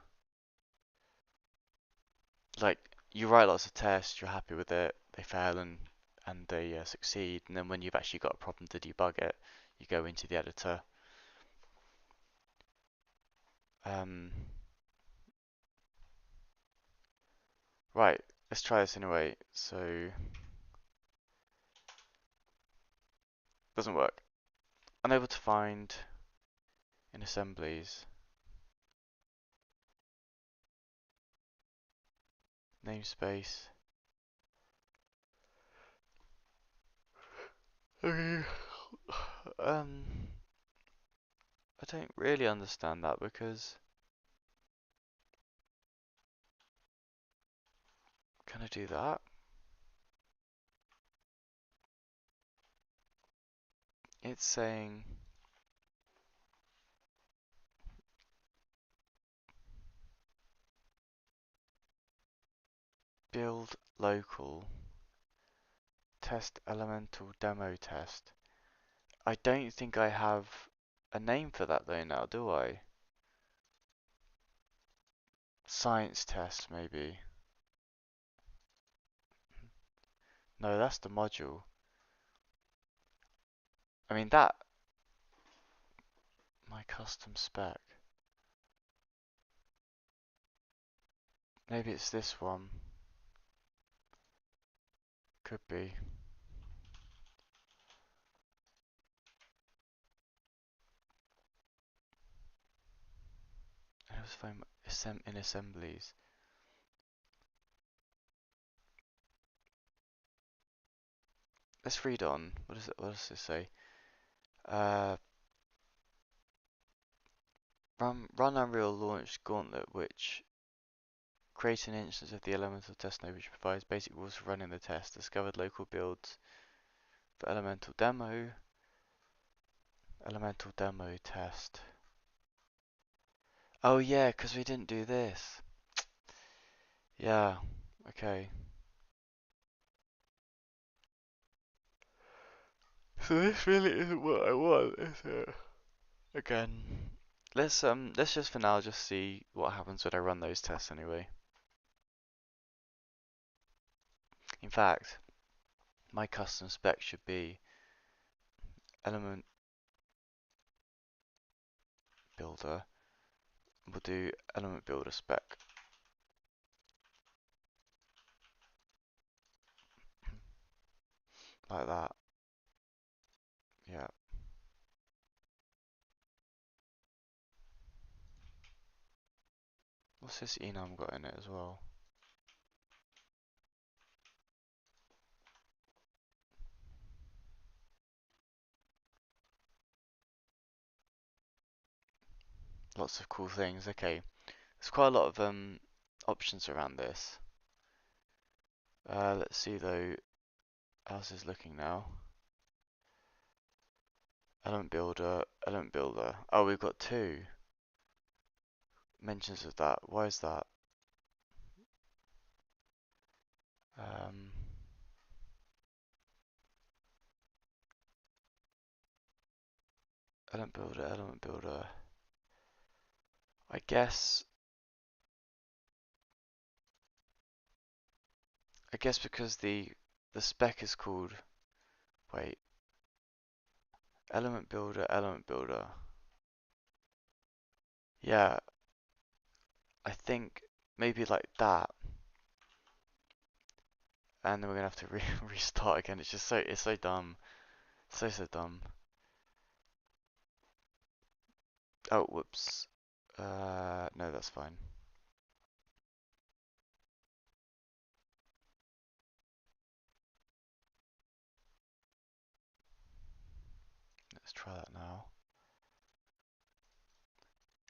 [SPEAKER 1] Like, you write lots of tests, you're happy with it, they fail and they succeed, and then when you've actually got a problem to debug it, you go into the editor. Um, right, let's try this anyway. So, doesn't work. Unable to find in assemblies. Namespace. Okay. Um, I don't really understand that because can I do that? It's saying build local test elemental demo test. I don't think I have a name for that though now, do I? Science test maybe. No, that's the module. I mean that my custom spec. Maybe it's this one. Could be. It was found in assemblies. Let's read on. What is it? What does it say? Uh, run Unreal launch gauntlet, which creates an instance of the elemental test node which provides basic rules for running the test. Discovered local builds for elemental demo test. Oh yeah, because we didn't do this. Yeah, okay. So this really isn't what I want, is it? Again. Let's just for now just see what happens when I run those tests anyway. In fact, my custom spec should be element builder. We'll do element builder spec like that. Yeah. What's this enum got in it as well? Lots of cool things. Okay. There's quite a lot of options around this. Let's see though, how's this looking now? Element builder, element builder. Oh, we've got two mentions of that. Why is that? Um, element builder, element builder. I guess I guess because the spec is called, wait, element builder, element builder. Yeah, I think maybe like that, and then we're gonna have to restart again. It's just it's so dumb, so dumb. Oh, whoops. No, that's fine. Let's try that now.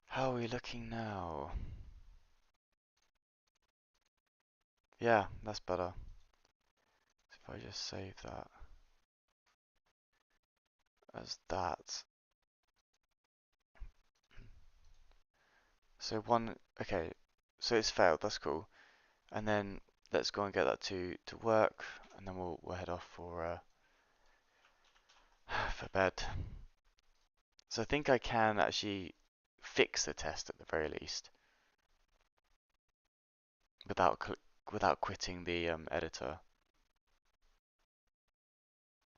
[SPEAKER 1] How are we looking now? Yeah, that's better. So if I just save that as that. So okay, so it's failed, that's cool. And then let's go and get that to work, and then we'll head off for bed. So I think I can actually fix the test at the very least without quitting the editor.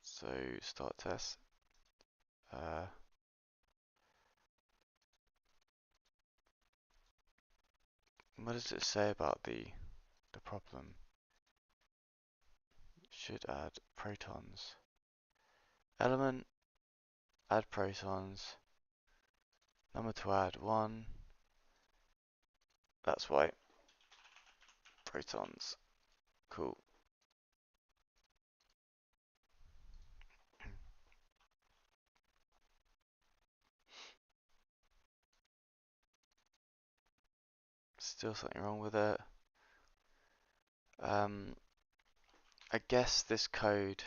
[SPEAKER 1] So start test. Uh, what does it say about the problem? Should add protons. Element, add protons. Number to add 1. That's right. Protons. Cool. Still something wrong with it. I guess this code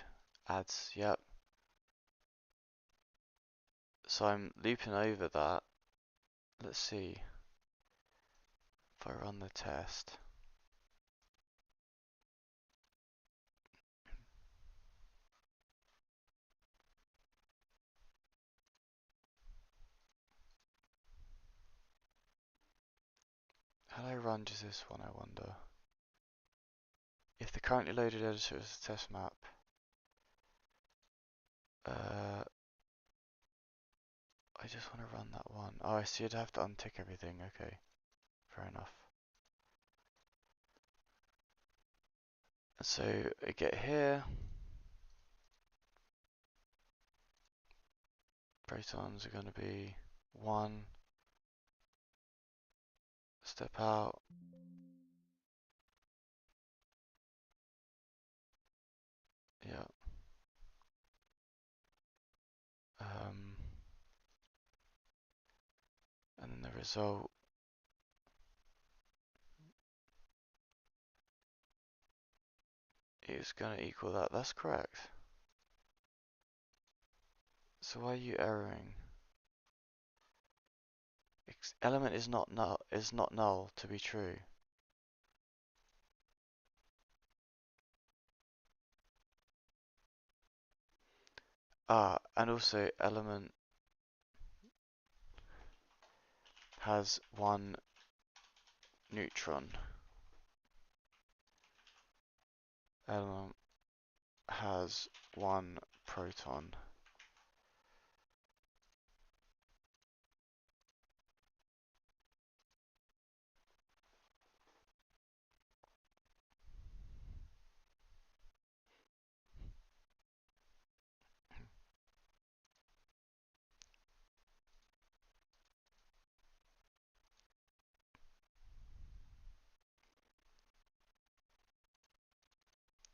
[SPEAKER 1] adds, yep. So I'm looping over that. Let's see if I run the test. How do I run just this one, I wonder? If the currently loaded editor is a test map, I just want to run that one. Oh, I see, I'd have to untick everything. Okay, fair enough. So I get here, protons are going to be 1, step out, yeah. And then the result is going to equal that. That's correct. So why are you erroring? Element is not null to be true. Ah, and also element has 1 neutron. Element has 1 proton.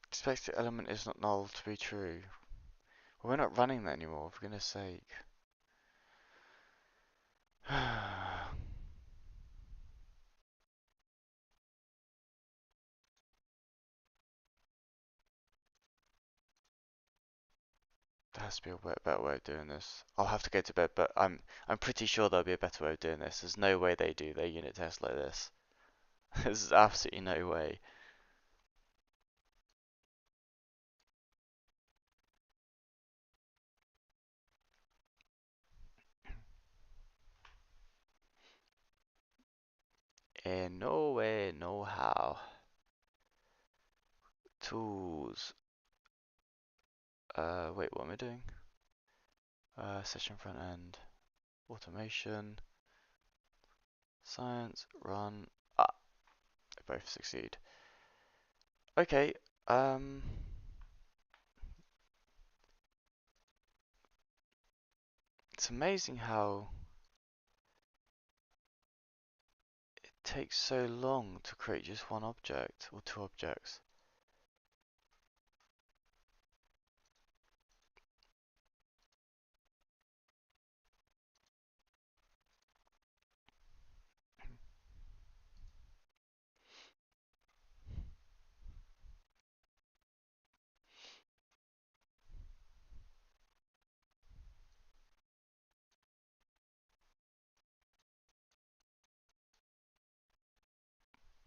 [SPEAKER 1] Expected element is not null to be true. Well, we're not running that anymore, for goodness sake. There has to be a better way of doing this. I'll have to go to bed, but I'm pretty sure there'll be a better way of doing this. There's no way they do their unit test like this. There's absolutely no way. In no way, no how. Tools. Wait, what am I doing? Session front end. Automation. Science. Run. Ah, they both succeed. Okay. It's amazing how it takes so long to create just one object or two objects.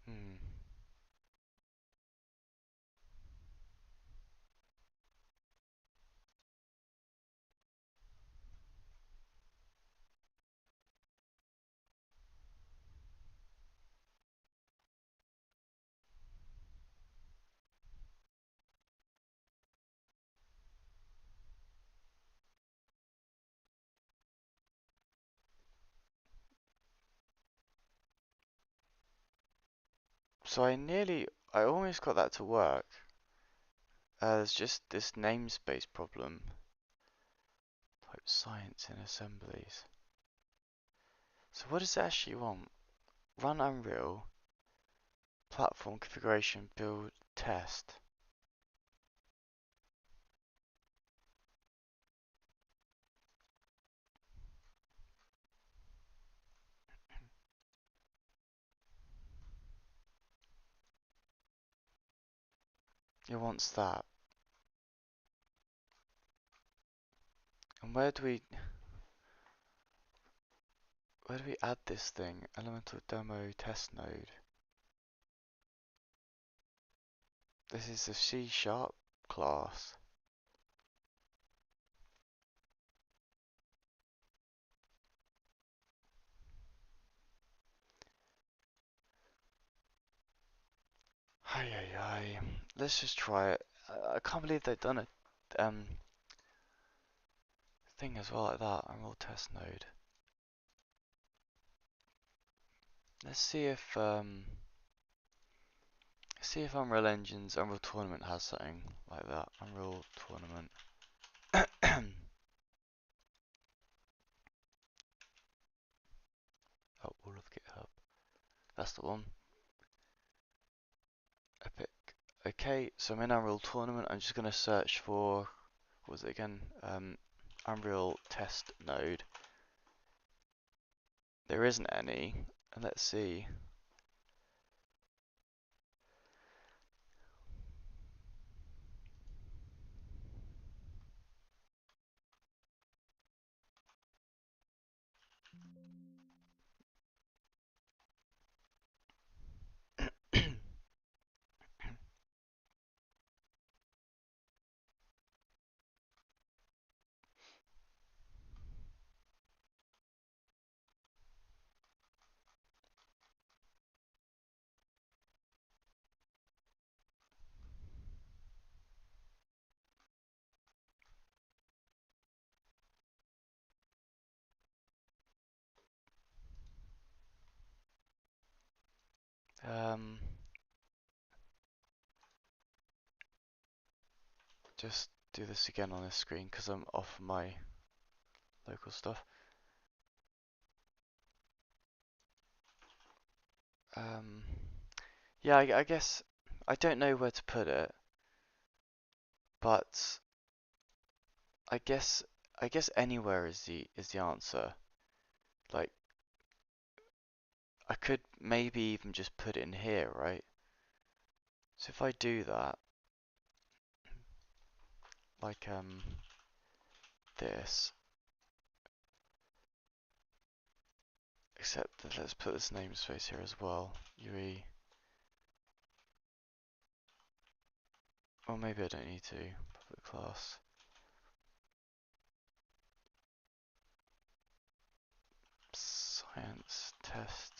[SPEAKER 1] Hmm. So I almost got that to work. There's just this namespace problem. Type science in assemblies. So what does it actually want? Run Unreal, platform configuration, build, test. It wants that. And where do we add this thing? Elemental demo test node. This is a C# class. Hi, hi, hi. Let's just try it. I can't believe they've done a thing as well like that. Unreal test node. Let's see if Unreal Engine's Unreal Tournament has something like that. Unreal Tournament. Oh, all of GitHub. That's the one. Epic. Okay, so I'm in Unreal Tournament. I'm just gonna search for, what was it again? Unreal test node. There isn't any. And let's see. um, just do this again on this screen because I'm off my local stuff. Um, yeah, I guess I don't know where to put it, but I guess anywhere is the answer. Like I could maybe even just put it in here, right? So if I do that, like this, except that let's put this namespace here as well. UE. Or maybe I don't need to. Public class. Science test.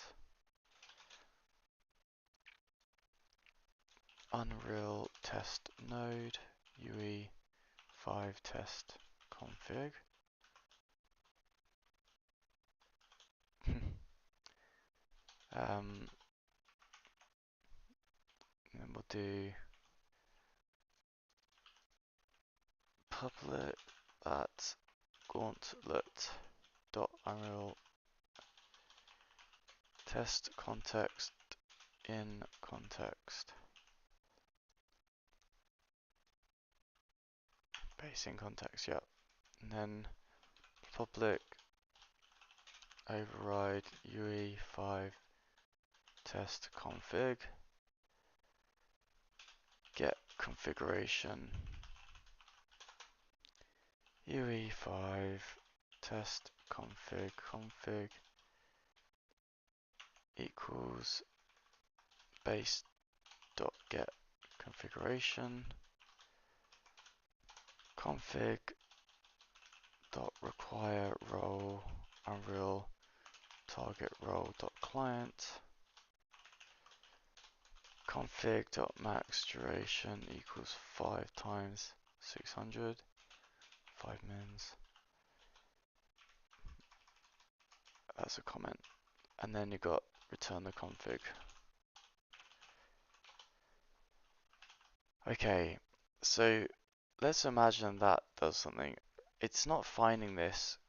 [SPEAKER 1] Unreal test node UE5 test config. Then we'll do public at gauntlet.unreal test context in context. Base in context, yep. And then public override UE5 test config, get configuration UE5 test config equals base dot get configuration config dot require role unreal target role dot client config dot max duration equals 5 times 600 5 mins. That's a comment. And then you got return the config. Okay, so let's imagine that does something. It's not finding this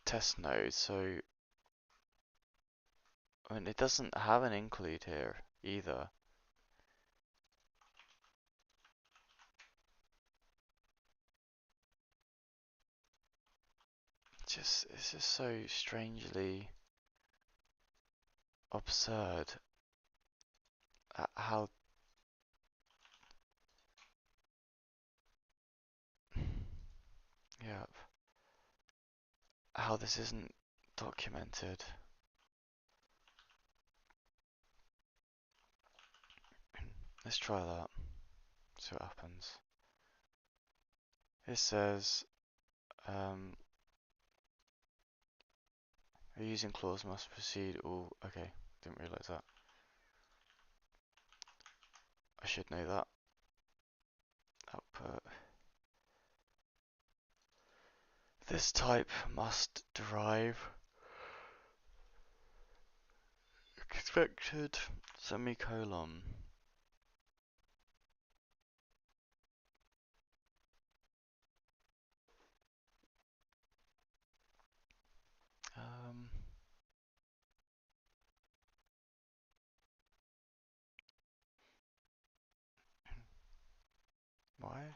[SPEAKER 1] test node, so I mean it doesn't have an include here either. It's just so strangely absurd at how yeah how this isn't documented. Let's try that. See what happens. It says a using clause must proceed all. Okay, didn't realize that. I should know that. Output. This type must derive expected semicolon. Why?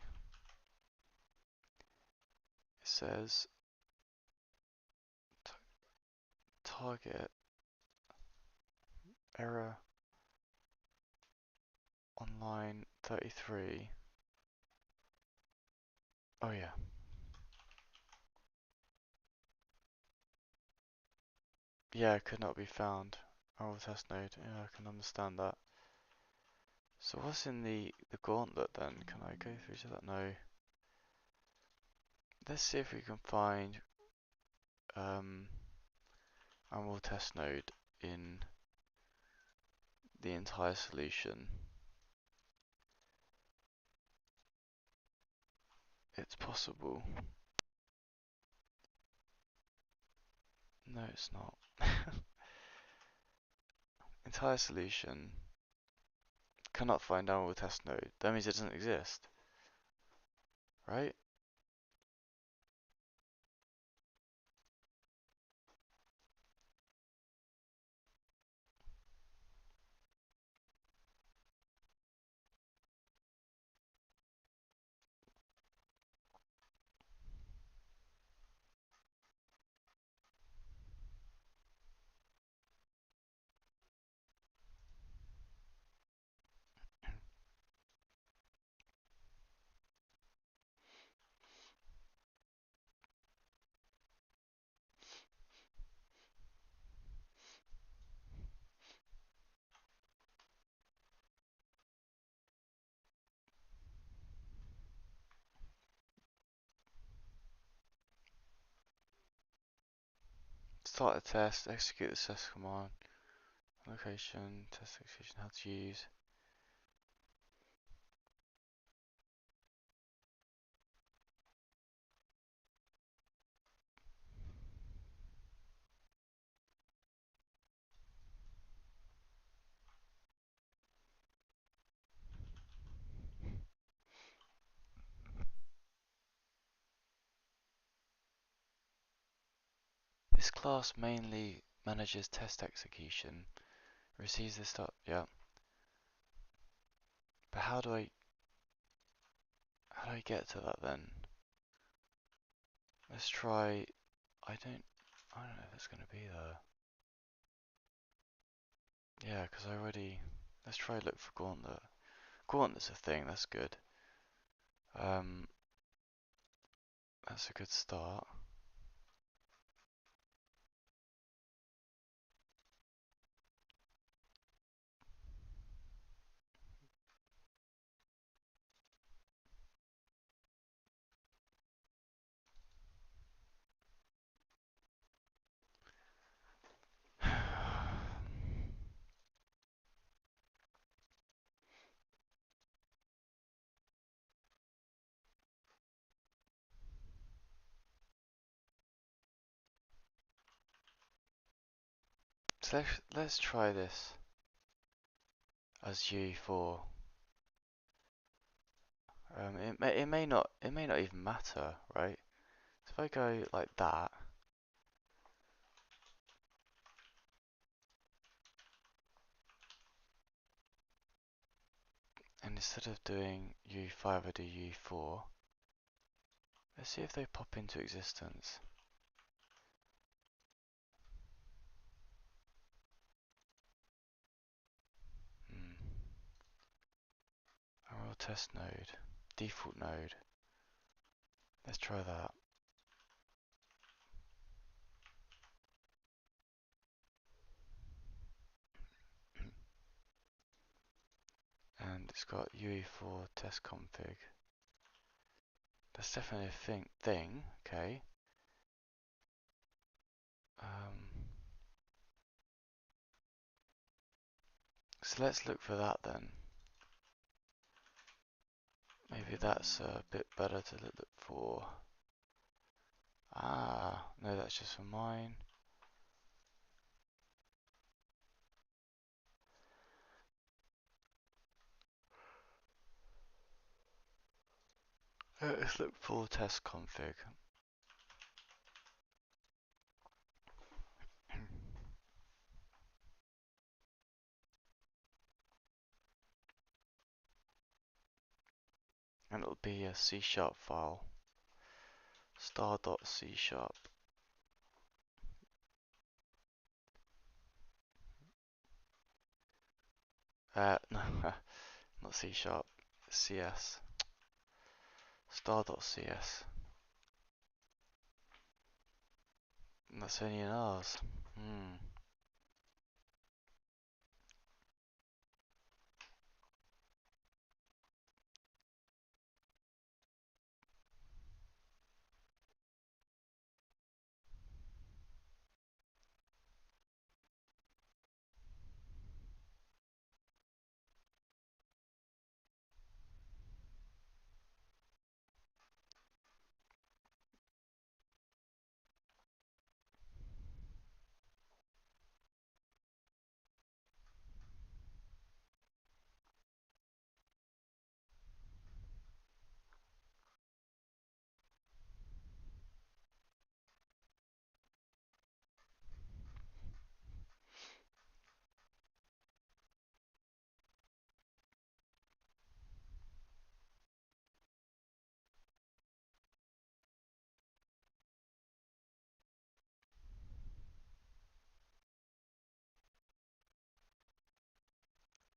[SPEAKER 1] It says target error on line 33. Oh yeah. Yeah, could not be found. Oh, test node. Yeah, I can understand that. So what's in the gauntlet then? Can I go through to that? No. Let's see if we can find Unreal test node in the entire solution. It's possible. No, it's not. Entire solution. Cannot find Unreal test node. That means it doesn't exist, right? Start a test, execute the test command, Location, test execution, how to use. This class mainly manages test execution. Receives this stuff. Yeah. But how do I get to that then? Let's try. I don't know if it's gonna be there. Yeah, because I already. Let's try look for gauntlet. Gauntlet's a thing. That's good. Um, that's a good start. So let's try this as U4. It may not even matter, right? So if I go like that, and instead of doing U5, I do U4. Let's see if they pop into existence. Hmm. A raw test node, default node. Let's try that. And it's got UE4 test config. That's definitely a thing. Okay. So let's look for that then. Maybe that's a bit better to look for. Ah, no, that's just for mine. Let's look for test config. And it'll be a C# file. Star.C#. No, not C#. CS. Star.cs. That's only in ours. Hmm.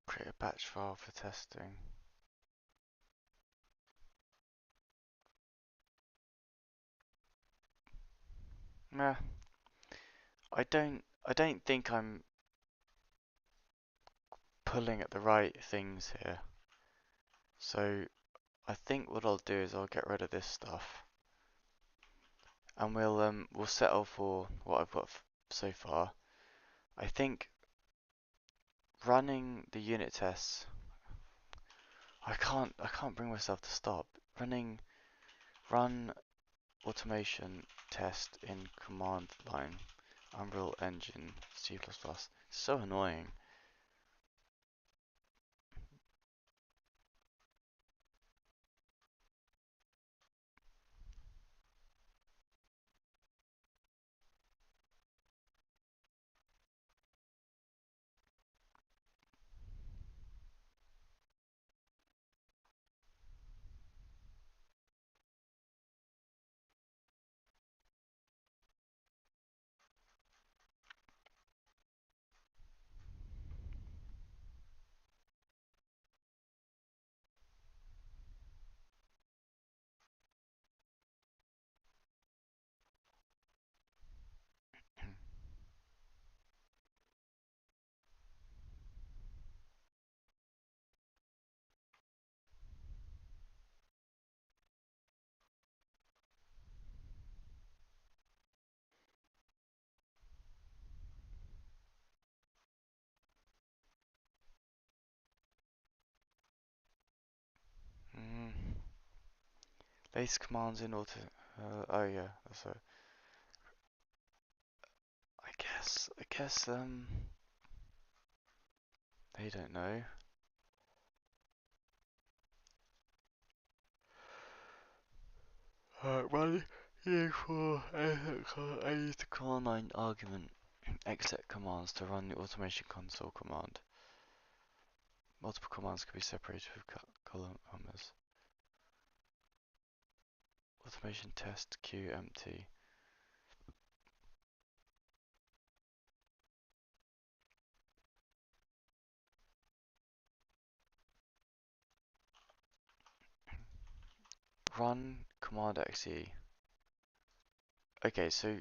[SPEAKER 1] Create a batch file for testing. Nah, I don't think I'm pulling at the right things here. So I think what I'll do is I'll get rid of this stuff, and we'll settle for what I've got so far. I think running the unit tests. I can't bring myself to stop. Run automation test in command line. Unreal Engine C++. So annoying. Mm. Latest commands in auto. Oh yeah, so I guess they don't know. Run for I use the command line argument exec commands to run the automation console command. Multiple commands can be separated with commas. Automation test queue empty. Run command exe. Okay, so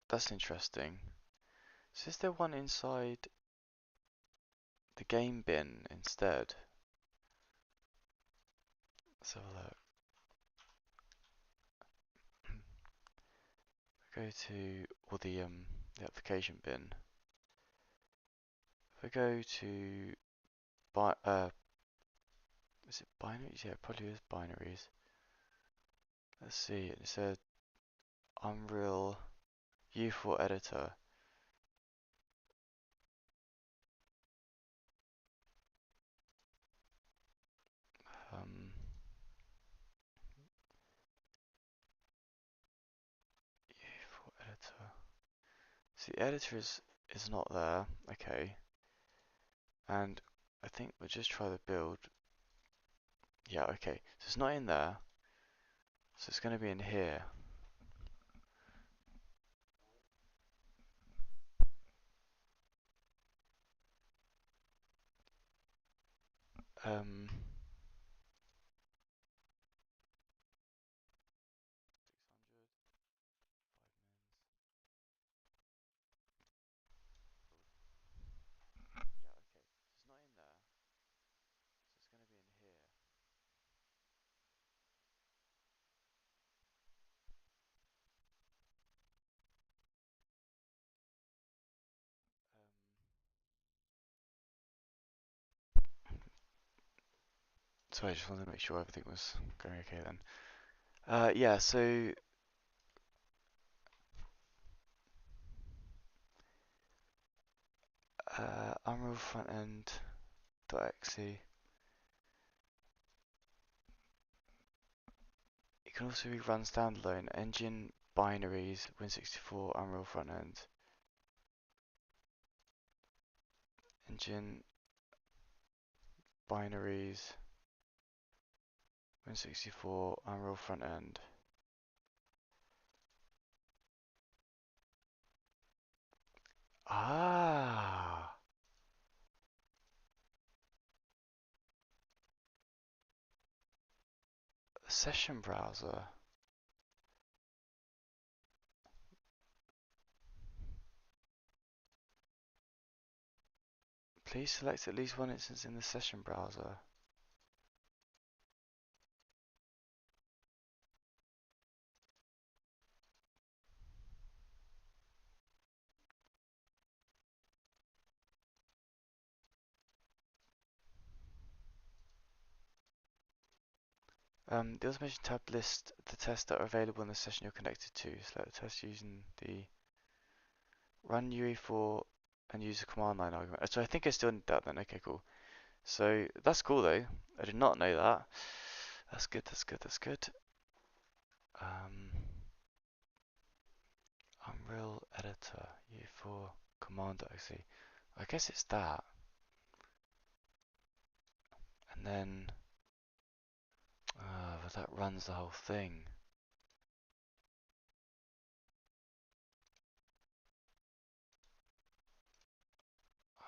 [SPEAKER 1] that's interesting. So is there one inside the game bin instead? Let's have a look. Go to the application bin. If I go to is it binaries? Yeah, it probably is binaries. Let's see. It said Unreal U4 editor. Um, U4 editor. See, the editor is not there. Okay. And I think we'll just try the build. Yeah, okay. So it's not in there. So it's going to be in here. Um, yeah, okay. So it's not in there. So it's going to be in here. So I just wanted to make sure everything was going okay then. Yeah, so Unreal frontend.exe. It can also be run standalone. Engine binaries Win64 Unreal frontend. Engine binaries Win64 Unreal frontend. Ah, session browser. Please select at least one instance in the session browser. The automation tab lists the tests that are available in the session you're connected to. Select the test using the run UE4 and use the command line argument. So I think I still need that then. Okay, cool. So that's cool though. I did not know that. That's good, that's good, that's good. Unreal Editor, UE4 command.exe. I guess it's that. And then, but that runs the whole thing.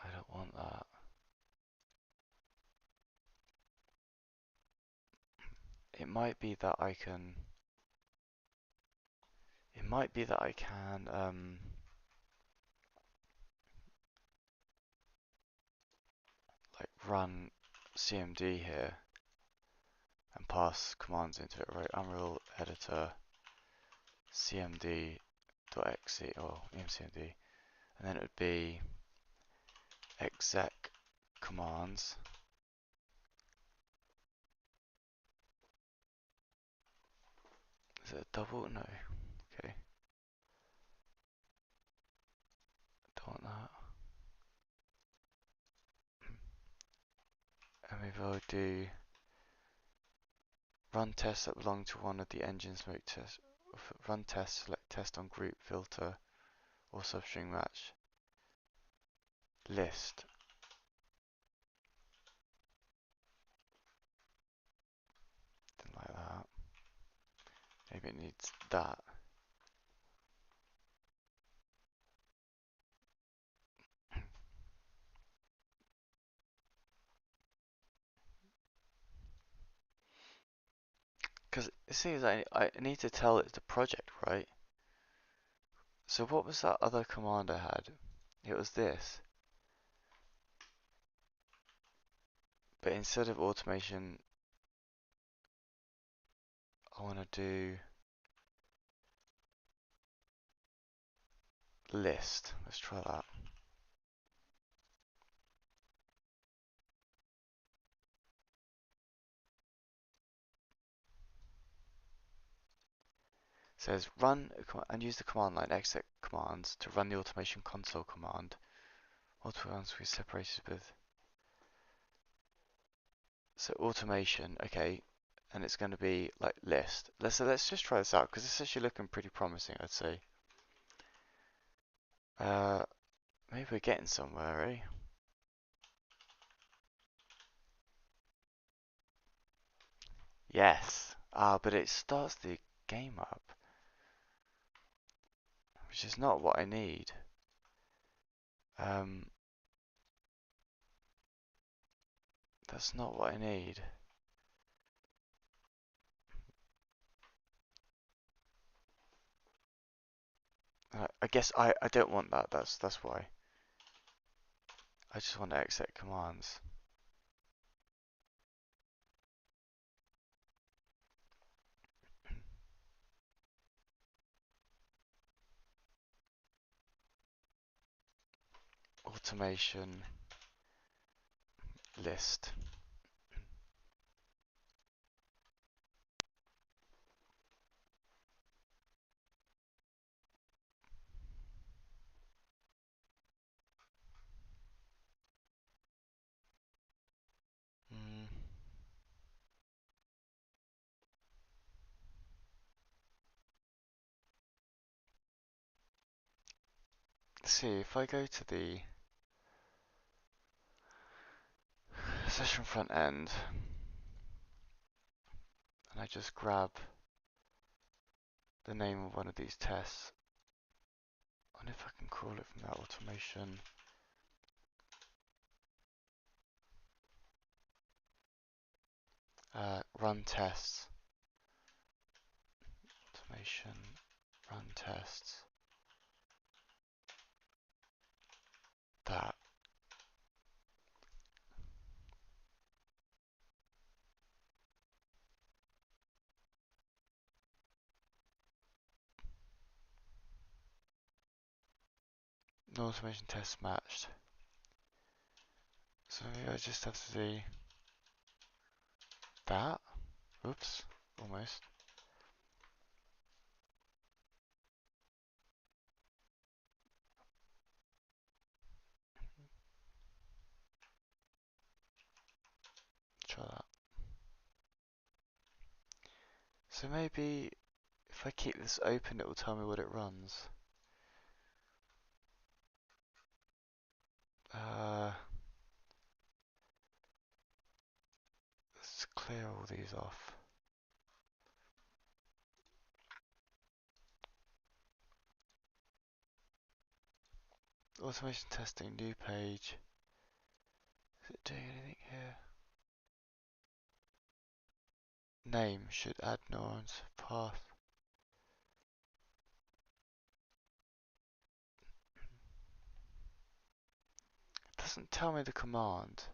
[SPEAKER 1] I don't want that. It might be that I can. It might be that I can like run CMD here and pass commands into it, right? Unreal Editor CMD.exe or emcmd, and then it would be exec commands. Is it a double? No. Okay. Don't want that. And maybe I'll do run tests that belong to one of the engine smoke tests. Run tests, select test on group, filter, or substring match. List. Something like that. Maybe it needs that. Because it seems I need to tell it the project, right? So what was that other command I had? It was this. But instead of automation, I want to do list. Let's try that. It says run and use the command line exec commands to run the automation console command. Multiple ones we separated with. So automation, okay, and it's going to be like list. Let's just try this out because it's actually looking pretty promising, I'd say. Maybe we're getting somewhere, eh? Yes. But it starts the game up, which is not what I need. That's not what I need. I guess I don't want that. That's why. I just want to exec commands. Automation list. Mm. Let's see if I go to the session front end and I just grab the name of one of these tests. I wonder if I can call it from that automation. Run tests. Automation run tests. That. No automation test matched. So maybe I just have to do that. Oops, almost. Try that. So maybe if I keep this open, it will tell me what it runs. Let's clear all these off. Automation testing, new page. Is it doing anything here? Name should add neurons. Path. It doesn't tell me the command.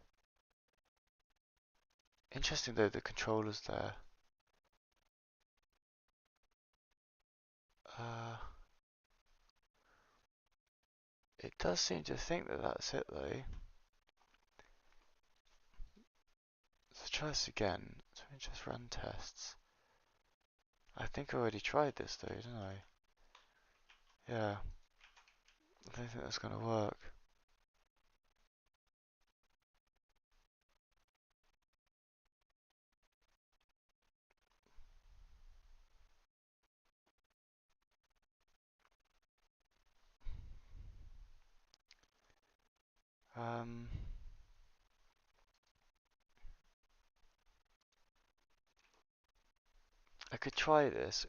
[SPEAKER 1] Interesting though, the controller's there. It does seem to think that that's it though. Let's try this again. So let me just run tests. I think I already tried this though, didn't I? Yeah. I don't think that's gonna work. I could try this.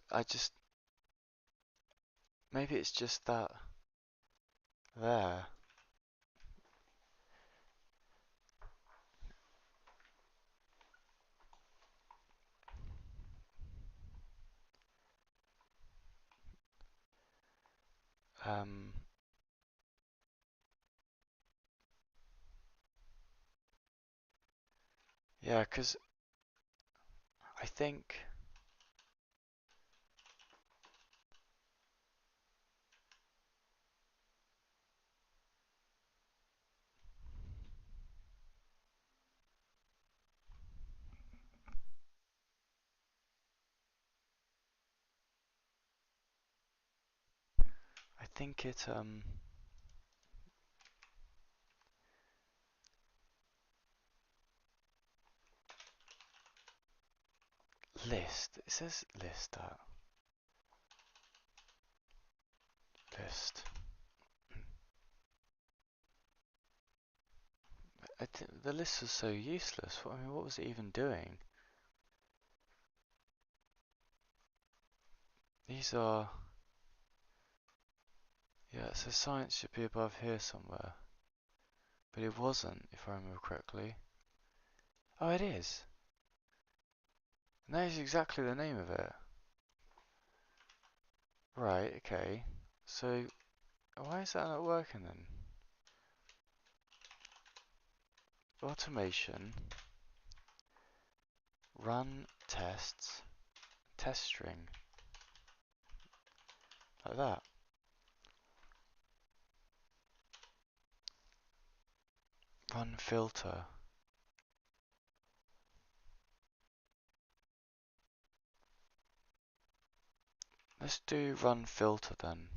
[SPEAKER 1] Maybe it's just that there. Um, yeah, 'cause I think it list. It says list that. List. The list was so useless. I mean, what was it even doing? These are... Yeah, so science should be above here somewhere. But it wasn't, if I remember correctly. Oh, it is. And that is exactly the name of it. Right, okay. So, why is that not working then? Automation. Run tests. Test string. Like that. Run filter. Let's do run filter then.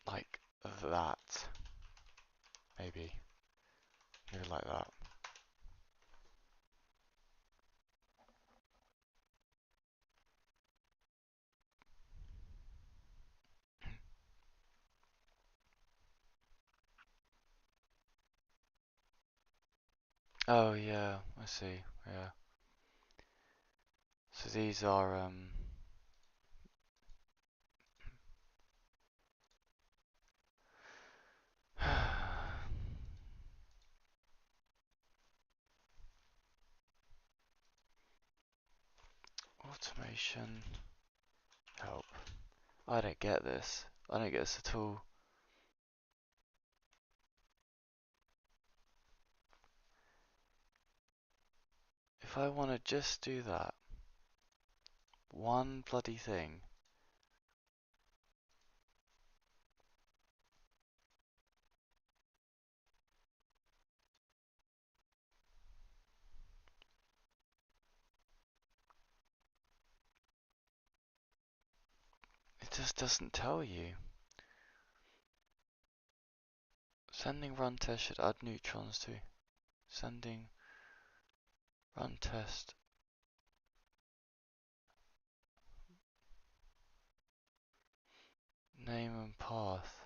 [SPEAKER 1] Like that. Maybe. Maybe like that. Oh yeah, I see. Yeah. So these are automation help. I don't get this. I don't get this at all. If I want to just do that one bloody thing, just doesn't tell you. Sending run test should add neutrons to. Sending run test. Name and path.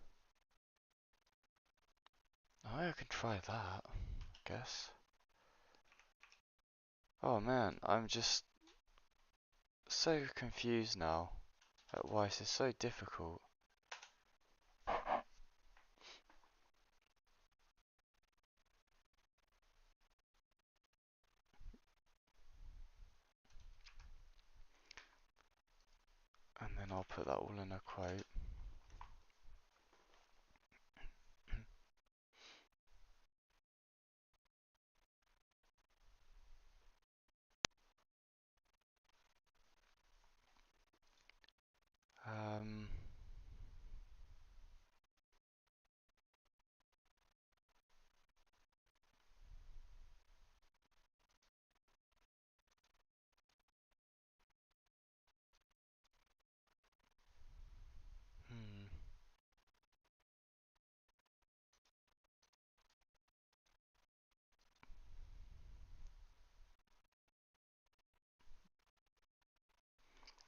[SPEAKER 1] Oh, I can try that, I guess. Oh man, I'm just so confused now at why this is so difficult. And then I'll put that all in a quote. Um, hmm.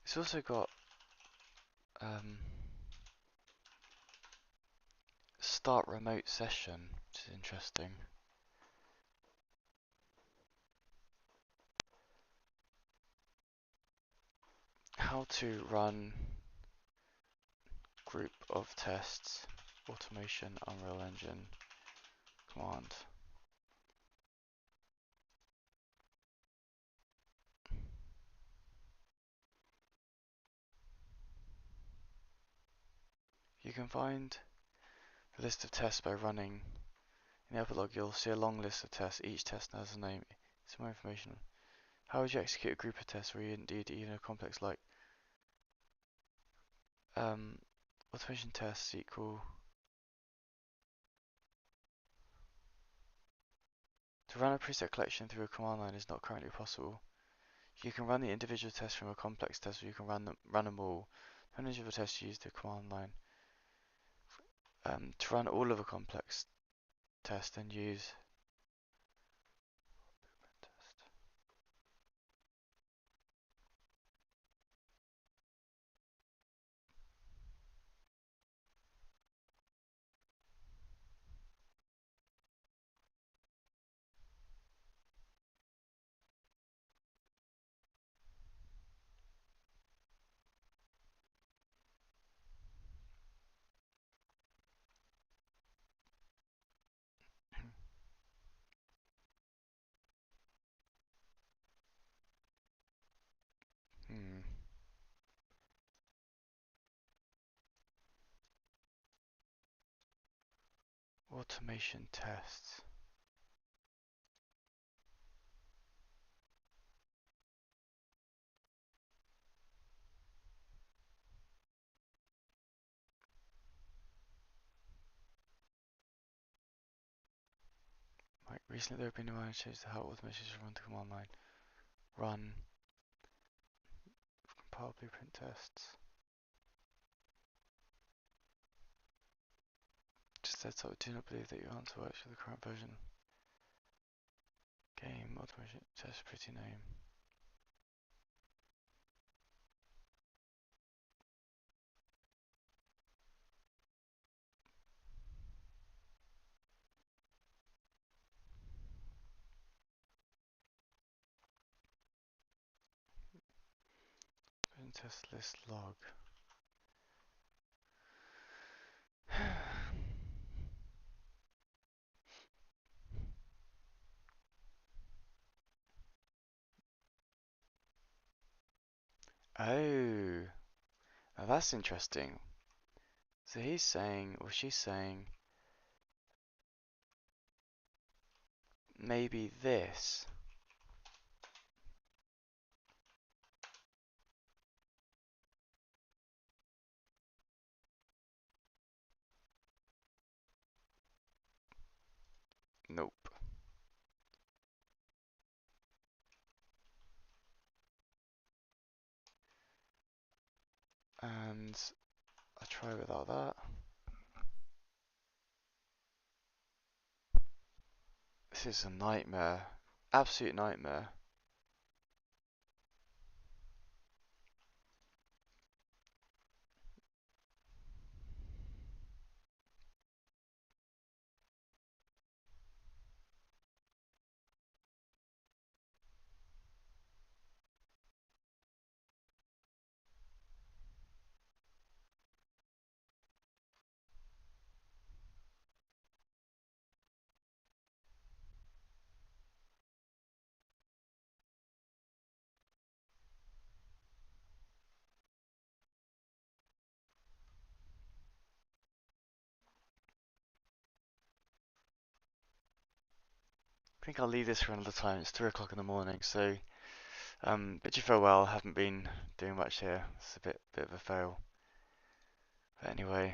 [SPEAKER 1] It's also got start remote session, which is interesting. How to run group of tests, automation, Unreal Engine, command. You can find the list of tests by running. In the epilogue, you'll see a long list of tests. Each test has a name. Some more information. How would you execute a group of tests, or indeed even a complex like automation tests equal? To run a preset collection through a command line is not currently possible. You can run the individual tests from a complex test, or you can run them all. The individual tests use the command line. To run all of a complex test, and use test. Hmm. Automation tests. Like recently, there have been minor changes to how automation should run the command line. Run compile blueprint tests. Just said so. Do not believe that your answer works for the current version. Game automation test pretty name. Test list log. Oh, now that's interesting. So he's saying, or she's saying, maybe this. Nope. And I'll try without that. This is a nightmare. Absolute nightmare. I think I'll leave this for another time. It's 3 o'clock in the morning, so bid you farewell. Haven't been doing much here. It's a bit of a fail. But anyway,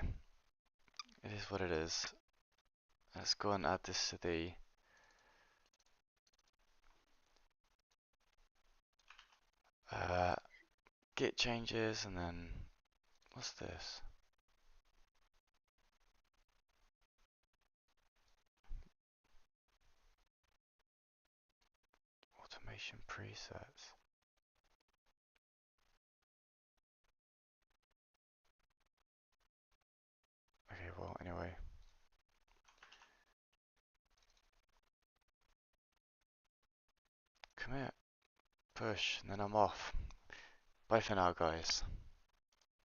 [SPEAKER 1] it is what it is. Let's go and add this to the uh, git changes, and then what's this? Automation presets. Okay, well, anyway. Commit, push, and then I'm off. Bye for now, guys.